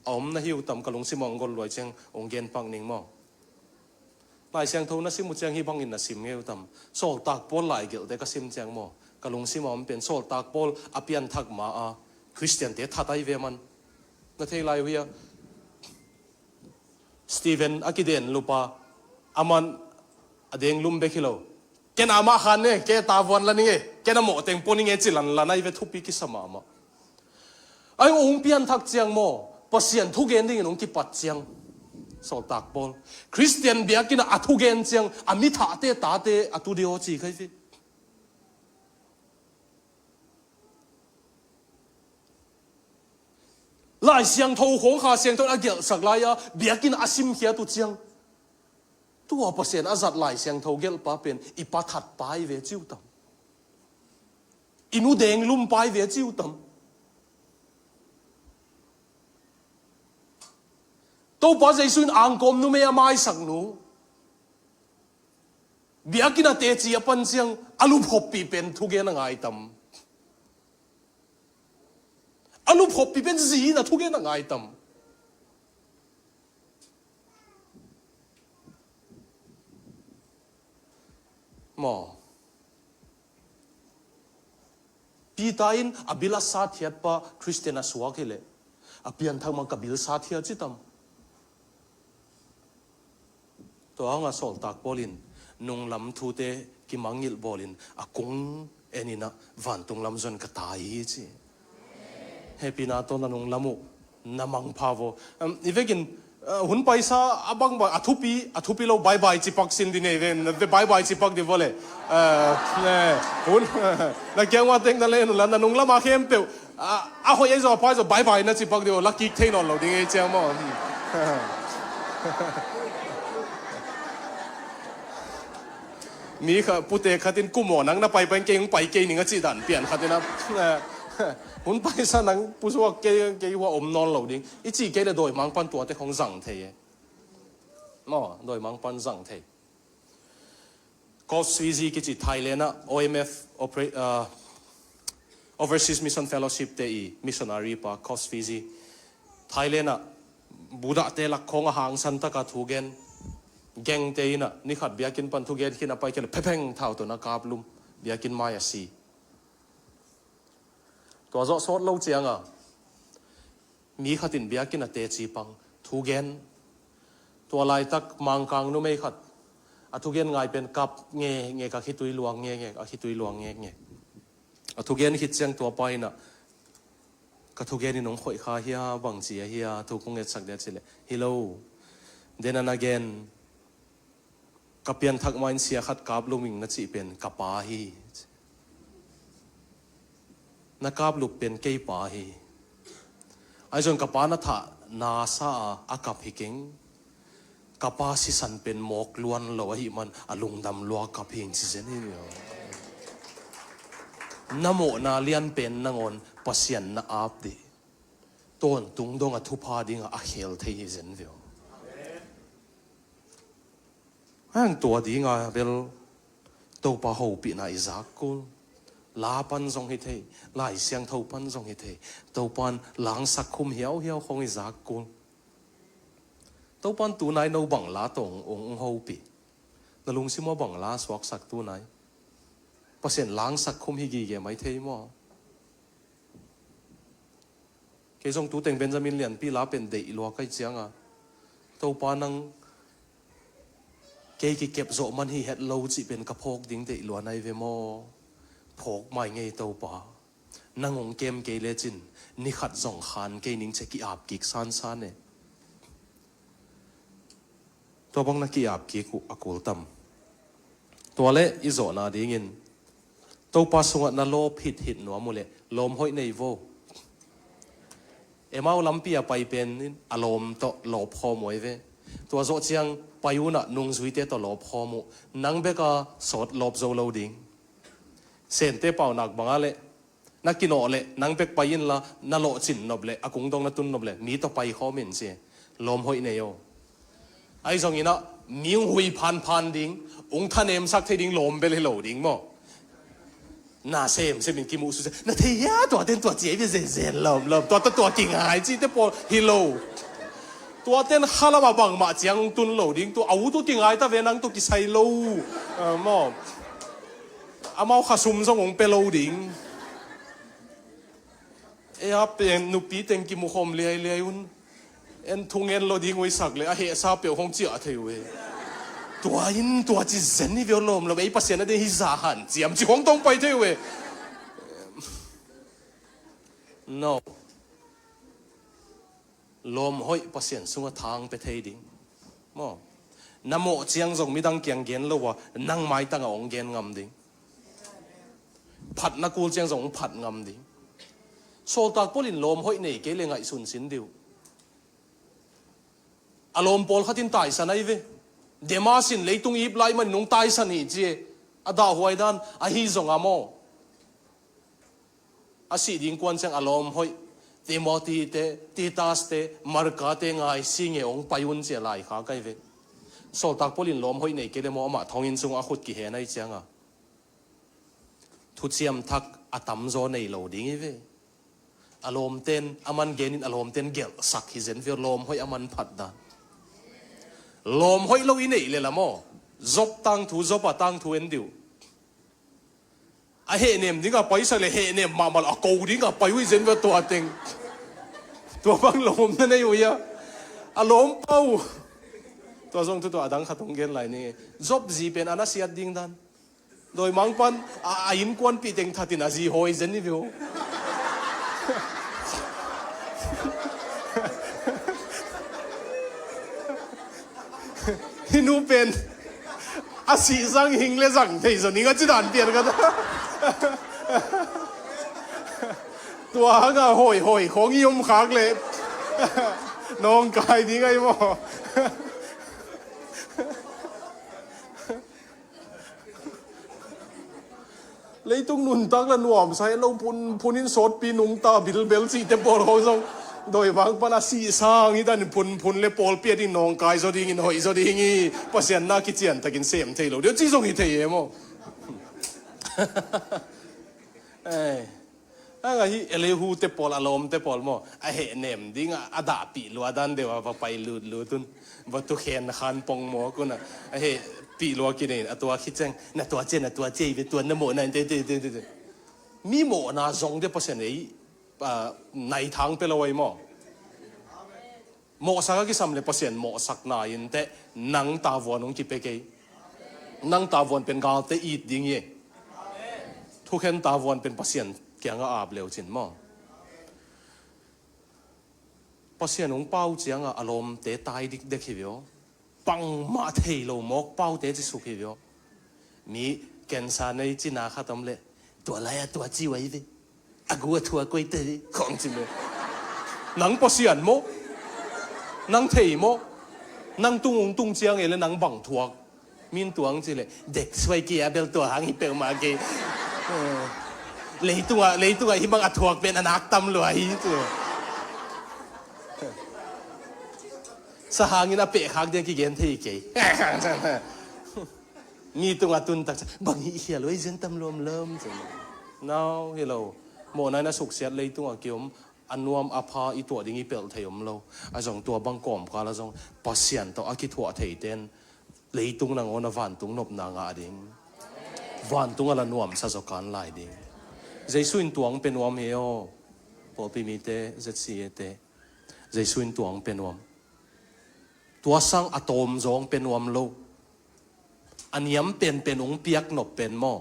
อมนะฮิวตำกะลงซิมองกอลรวยเชียงองเกนปังนิงมองลายเชียงทูนะซิมุเชียงฮิบังอินนะซิมเฮวตำโซลตากปอลลายเกลเด็กก็ซิมเชียงมอกะลงซิมองเป็นโซลตากปอลอภิยันทักมาคริสเตียนเตทัดไอเวมันนั่นเท่าไรเวียสตีเวนอากิเดนลูปาอามันอเดงลุมเบคิโลแกน่ามาขันเนี่ยแกตาวันละนี่แกน่าหมดเต็งปนิงเอจิลันละนายเวทุปีกิสมามาไอ้องค์เปียนทักเจียงโมปัสเซียนทุกเกนดิ้งองค์กิปัดเจียงสอดตากบอลคริสเตียนเบียกินอัทุเกนเจียงอามิถาเตตาเตอัตุเดียวจีใครฟิลายเสียงโทของข้าเสียงโทอาเกลสักลายเบียกินอาซิมเขียตุเจียงตัวเปอร์เซ็นต์อาจัดลายเสียงโทเกลป้าเป็นอีปัดถัดไปเวจิวตัมอินูเดงลุ่มไปเวจิวตัมตัวป้าใจสุนอ่างกอมนูไม่มาสักนูเบียกินเตจีปันเสียงอลูพบปีเป็นทุกอย่างง่ายตัมอลูพบปีเป็นจีนะทุกอย่างง่ายตัมหมอปีตาอินอบิลาสาธิตปะคริสเตียนสวากเลยอภิยันทักมันกับบิลสาธิตจิตตัมตัวอ่างสอลตากบอลินนงลำทูเตกิมังยิลบอลินอากงเอ็นินะวันตุงลำจนกระตายจีเฮปีนาตอนนงลำมุนามังพาวอีเวกินหุ่นไปซาบังบ่อทุปีเราบายบายจิปักสินดิเนเวนบายบายจิปักดิวเลยเนี่ยหุ่นนักเกี่ยวว่าเต็งนั่นเลยนั่นนงลำมาเข้มเปียวหอยไอ้จอพายจะบายบายนะจิปักดิวลักกี้เทนอนเราดิ้งไอ้เจ้ามั่ง มีค่ะผู้เตะขัดินกู้หมอนังน่ะไปเก่งไปเก่งหนึ่งก็จีดันเปลี่ยนขัดินนะหุ่นไปซะนังผู้ช่วยเก่งว่าอมนอนเหล่าดิ้งอีจีเก่งเลยโดยมังปันตัวแต่ของสั่งเทอ๋อโดยมังปันสั่งเทก็สวีซีกิจไทยเลยนะ OMF Overseas Mission Fellowship เตอี missionary ปะก็สวีซีไทยเลยนะบุดาเตลักของหางสันตะกาทูเกนแกงเตยนะนี่ขัดเบียกินปันทุเกนขึ้นไปกันเลยเพ่งเท่าตัวนักกาบลุมเบียกินมายาซีตัวโจสดเล่าเจียงอ่ะมีขัดินเบียกินเตจีปังทูเกนตัวลายตักมังกังนู้ไม่ขัดทุเกนไงเป็นกับเงกับคิดตุยลวงเงกับคิดตุยลวงเงทุเกนคิดเจียงตัวไปนะกับทุเกนนี่น้องข่อยข้าเฮียบังเจียเฮียทุกคงเอ็ดสักเดียดสิเลยฮัลโหลเดนันagainกับเปลี่ยนทักมาอินเสียขัดกับลุมิงนั่นสิเป็นกับปาฮีนักกับลุกเป็นเกยปาฮีไอ้จนกับปานัทะนาซาอากับฮิกิงกับปาสิสันเป็นหมอกล้วนโลหิมันอลุงดำลัวกับหิงสิเจนี่น้ำโมนาเลียนเป็นนางอนปัสยันนาอับดีต้นตุงดงอทุพาดิงอาเฮลเทียเจนวิวอันตัวดีงาเบลตัวปะหูปีน่าอิจักกุลลาปันทรงฮิตเฮลายเสียงเท่าปันทรงฮิตเฮตัวปันหลังสักคุมเหี่ยวคงอิจักกุลตัวปันตัวนายนูบังลาตรงองหูปีนลุงซิมัวบังลาสวักสักตัวนายเปอร์เซ็นต์หลังสักคุมฮิกีเกไม่เทมัวเกยส่งตัวเต็งเบนจามินเลียนปีลาเป็นเดอิลัวใกล้เจียงอ่ะตัวปันนังเกยเก็บโจมันฮีเฮ็ดโลจิเป็นกระโพกดิ้งเดหลวในเวโมพกไม่ไงเต้าป่านางงเกมเกยเลจินนี่ขัดส่งขานเกยนิ่งเชกิอาบกิกซานเนี่ยตัวบังนักกิอาบกิกุอากุลตัมตัวเละอิโจนาดิ้งินตัวป่าสงวนนาโลผิดหิดหนัวมุเลลมห้อยในโวเอมาลำปียไปเป็นอารมณ์โตหลบพอมวยเวตัวโจเจียงไปอยู่น่ะนุ่งสุยเตตลบพอมุนังเบกาสดลบโจโลดิงเซนเตเป่าหนักบังอะไรนักกินอเลยนังเบกไปยินละนาโลจินนบเลยอากุงตองนัตุนนบเลยมีต่อไปข้อมินเสียลมหอยเนยไอ้ตรงนี้นะมิวหุยพันดิงองค์ท่านเอ็มสักเทดิงลมเบลโลดิงมั้งน่าเซมเป็นกิมูสุเซน่าเทียตัวเต้นตัวเจี๊ยบเซนลมตัวกิ่งหายจีเตปอฮิโลตัวเต้นฮาลาบบังมาเจียงตุนโหลดิ้งตัวอาวุธตัวกิ่งไอ้ตาเวนังตัวกิไซโลมออามาขาซุ่มส่งองเปโลดิ้งเอ้ยเป็นนุปีเต็งกิมุคมเลียอุนเอ็นทุงเอ็นโลดิ้งไว้สักเลยเฮซาเปียวคงเจียเทวตัวจีเซนนี่เวลลมเราไอ้ปัสเซียนนั่นฮิซาหันเจียมจีของตรงไปเทวnoลมห้อยปัสเซียนสุงทางไปเทดิงมอน้ำโมเจียงจงมีดังเกียงเกนแล้วว่านั่งไม้ตั้งองเกนงำดิงผัดนักกูเจียงจงผัดงำดิงโซตากปลินลมห้อยนี่เกลียงไอสุนสินดิวอารมณ์ปอลขัดินตายสันไอเวเดมาสินเลยตุงยิบไลมันนุ่งตายสันนี่เจอดาหวยดันอาฮิจงอามออาศิดิงกวนเจียงอารมณ์ห้อยเตมอตีเตตีตาสเตมาร์กาเตงไอซิงเอองไปยุนเจไลขาไกเวโซตักปลินลมห้อยนี่เกลมอมาทองอินซุงอาขุดกิเฮนัยเจียงอ่ะทุเจียมทักอาตัมโซในโลดิ้งเวอารมณ์เต้นอามันเกนินอารมณ์เต้นเกลสักฮิเซนเวลมห้อยอามันผัดดานลมห้อยโลอินนี่เลยละโมจบตั้งทูจบตั้งทูเอ็นดิวไอเฮเนมดิ้งกับไปสักเลยเฮเนมมาละกูดิ้งกับไปวิเซนเวตัวเต็งตัวบังลมนั่นเองอยู่ยะอารมณ์เป้าตัวทรงตัวดังขัดตรงเกนไหลนี่จบจีเป็นอนาเซียดิ้งดันโดยมังปันอินกวนปีเต็งทัดตินาจีหอยเซนนี่วิวฮินูเป็นอาศิสังหิงเลสังเทศนี่ก็จะดันเปลี่ยนกันตัวก็หอยของยมขากเลย น้องกายดีไงบ่เลยต้องนุ่นตักละหน่วมใส่เราพุนินสดปีนุงตาบิลเบลสีเตปอลเขาส่งโดยบางปนาสีสางนี่ดันพุนเลปอลเปียดิน้องกายสดีงี้หน่อยสดีงี้ภาษาหน้าคิดเจียนตะกินเสียมเทโลเดี๋ยวจีส่งอีเทียมั้งเอ้ยไอ้เอเลหูเตปอลอารมณ์เตปอลมั้งไอ้เนมดิ้งอาดาปีลัวดันเดี๋ยวไปลุดตุนวัตถุเขนขันปองหมอกุน่ะไอ้ปีลัวกินเองตัวคิดจังน่ะตัวเจน่ะตัวเจไปตัวนโมนั่นเดมีหมอนาจงเดี๋ยวภาษาไหนในทางเปลวยมั้งหมอสักกี่สำเร็จภาษาหมอสักนายนแต่นังตาวนองจิเปเกนังตาวนเป็นกาลเตอีดดิ้งเย่ทุกเห็นตาวนเป็นภาษาเกี่ยงอาบเร็วจินมั้งภาษาหนุ่งเป้าเจียงอารมณ์เตะตายดิเด็กหิวปังมาเทโลมกเป้าเตะจะสุขหิวมีแกนซาในจีน่าข้าตำเละตัวอะไรตัวจีไว้ดิอากูทัวกุยเตะของจริงเลยนังภาษาโมนังเทโมนังตุงเจียงเอเลยนังบังทัวมีนตัวจริงเลยเด็กสวยเกียร์เบลตัวหางฮิเปลมาเกเลยตัวที่บังอัดทัวเป็นอนาคตตำรวจตัวสหางินาเปะขากเดียกี่เกนที่เกยมีตัวตุนตักบางทีเฮียเลยเส้นตำรวจเริ่มจังน้าวเฮลโลโมนายน่าสุขเสียเลยตัวเกี่ยวอันนวมอภาอีตัวดิ้งอีเปลเทียมเราอาจงตัวบางกอมก็แล้วจงปัสยันตัวอากิทัวเทียเต้นเลยตุงนางอนวันตุงนบนางอาดิ้งวันตุงอะไรนวมซาจการไล่ดิ้งใจสุนตัวเป็นวมเฮียพอพิมิเตจะเสียเตใจสุนตัวเป็นวมตัวสร้างอะโตมจงเป็นวมโลอันย้ำเป็นองเปียกนบเป็นหม้อ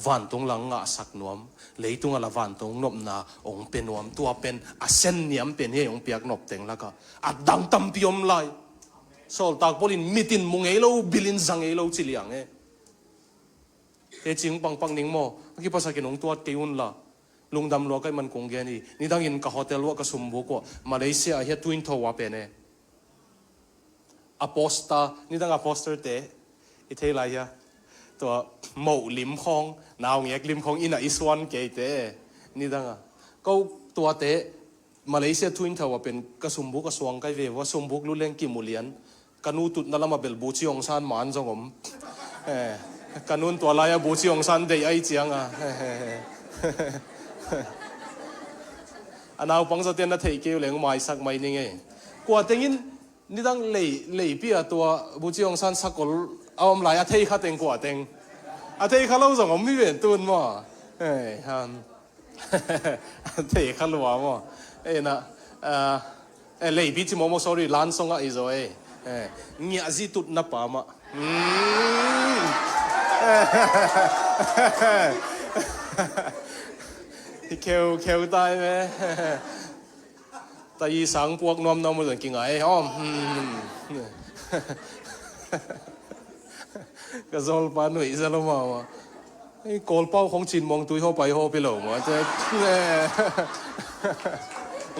วันตรงหลังงะสักนวมเลยตรงอะไรวันตรงนบนาองเป็นนวมตัวเป็นอาเซนย้ำเป็นเฮองเปียกนบเต็งแล้วก็อัดดังตำพิยมไลโซลตากบอลินมิตินมุงเอโลบิลินจังเอโลจิเลียงเอจริงปังนิ่งหม้อกี่ภาษาเกี่ยงตัวเกี่ยนละลุงดำรัวก็มันคงแกนี่ดังยินกับโฮเทลว่ากับสมบูรณ์กว่ามาเลเซียเฮียทวินทว่าเป็นอพอสตานี่ตั้งอพอสเตอร์เตอีเทไรอะตัวหมูลิมคองนาวเงี้ยลิมคองอินะอิสวานเกเตนี่ตั้งอะก็ตัวเตมาเลเซียทวินทว่าเป็นกระสมบุกกระสวงไกเวว่าสมบุกรู้เรื่องกิมุเลียนกันูตุดนั่นละมาเบลบูชิองซานมันจงผมกันูนตัวลายบูชิองซานเดย์ไอเจียงอะอันเอาปังสเตียนนั่นเทเกี่ยวเรื่องไม่สักไม่นี่ไงกว่าแต่ยินนี่ตั้งเลยปีอะตัวบูจิองซันสักกอลเอาอมไหลอาเทยข้าเต็งกว่าเต็งอาเทยข้าเราส่งอมไม่เป็นตุนมั้งฮันอาเทยข้าลัวมั้งนะเลยปีจิโมโม sorry ล้านส่งอะอีโซเนี่ยจีตุดนับปามะเขียวตายไหมแต่ยีสังพวกน้อมมันจะกินไงอ๋อก็โซลปานุ่ยซะแล้วมาวะไอ้กอลเป้าของจีนมองตุยเข้าไปเข้าไปหลงวะจะ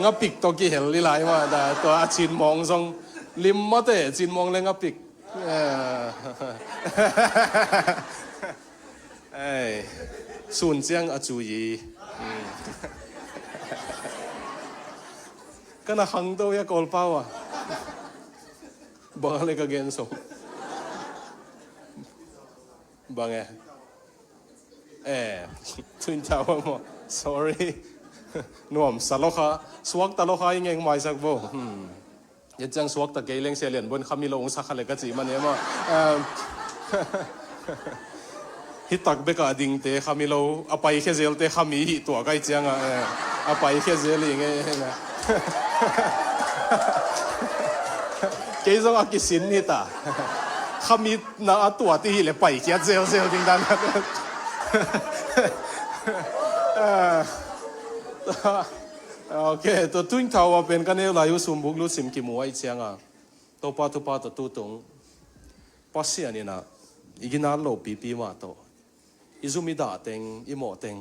งับปิกตัวกี่เห็นลีไลมาแต่ตัวจีนมองทรงลิมมาเตะจีนมองเลยงับปิกส่วนเจียงอาจูยีก็น่าขังตัวยังกอลเป้าอ่ะบางอะไรก็เกณฑ์ส่งบางทุนเจ้าว่า sorry นวมสโลค่ะสวกตะโลค่ะยังไงไม่สักบ่ยังจังสวกตะเกยเลี้ยงเสียเหรียญบนขามีลงสักอะไรก็จีมันเนี่ยมั้งฮิตักเบกาดิ่งเตะขามีโลเอาไปแค่เซลเตะขามีตัวใกล้เจียงอ่ะเอาไปแค่เซลยังไงนะเกี่ยงอากิสินนี่ตาขามีน่าตัวที่เลยไปแค่เซลจริงดังนั้นโอเคตัวทุ่งเทาว่าเป็นกันเนี่ยลายุสมบุกลุสิมกิมัวไอเชียงอ่ะตัวป้าตัวตู้ตรงปัสเซียนี่นะอีกินาโลปีมาโตอิซุมิดาเต็งอิโมเต็ง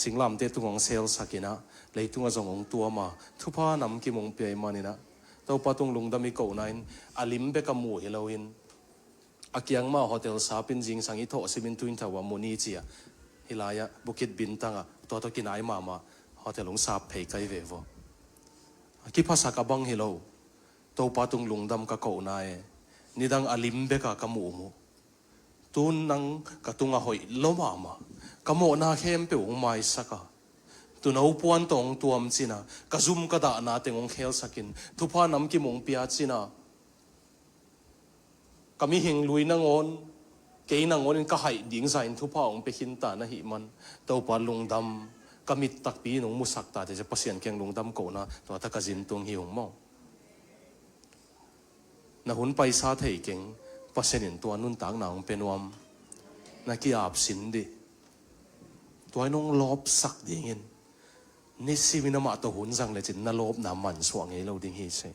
สิงลำเตตุงของเซลสักินะเลยตุงจงของตัวมาทุพานำกิมงเปียมานี่นะตัว tàu patung lung đam mi cầu nine alim be kamu hiloin akiang ma hotel sapin jing sang itho simin tuin thawa moni chia hilaya bukit bintanga to kinai mama hotel lung sap phei kai vevo ki phasa ka bang hilo tàu patung lung đam ka cầu nai nidang alim be ka kamu mu tun nang katunga hoi loma ma kamo na khem pe ung mai saka tu nau puan tong tuam china ka zum ka da na tengong khel sakin tu pha nam ki mong pia china kami hing lui na ngon ke na ngon ka hai ding sa in tu pha ong pe hin ta na hi man to pa lung dam kami tak pi nong musak ta te pasien keng lung dam ko na to ta ka jin tung hi ong mo na hun paisa thei keng pasienin to nun tang na ong penuam na ki ap sin di toy nong lop sak dingin ni si mina ma to hun sang le chin na lop na man suang e lo ding hi se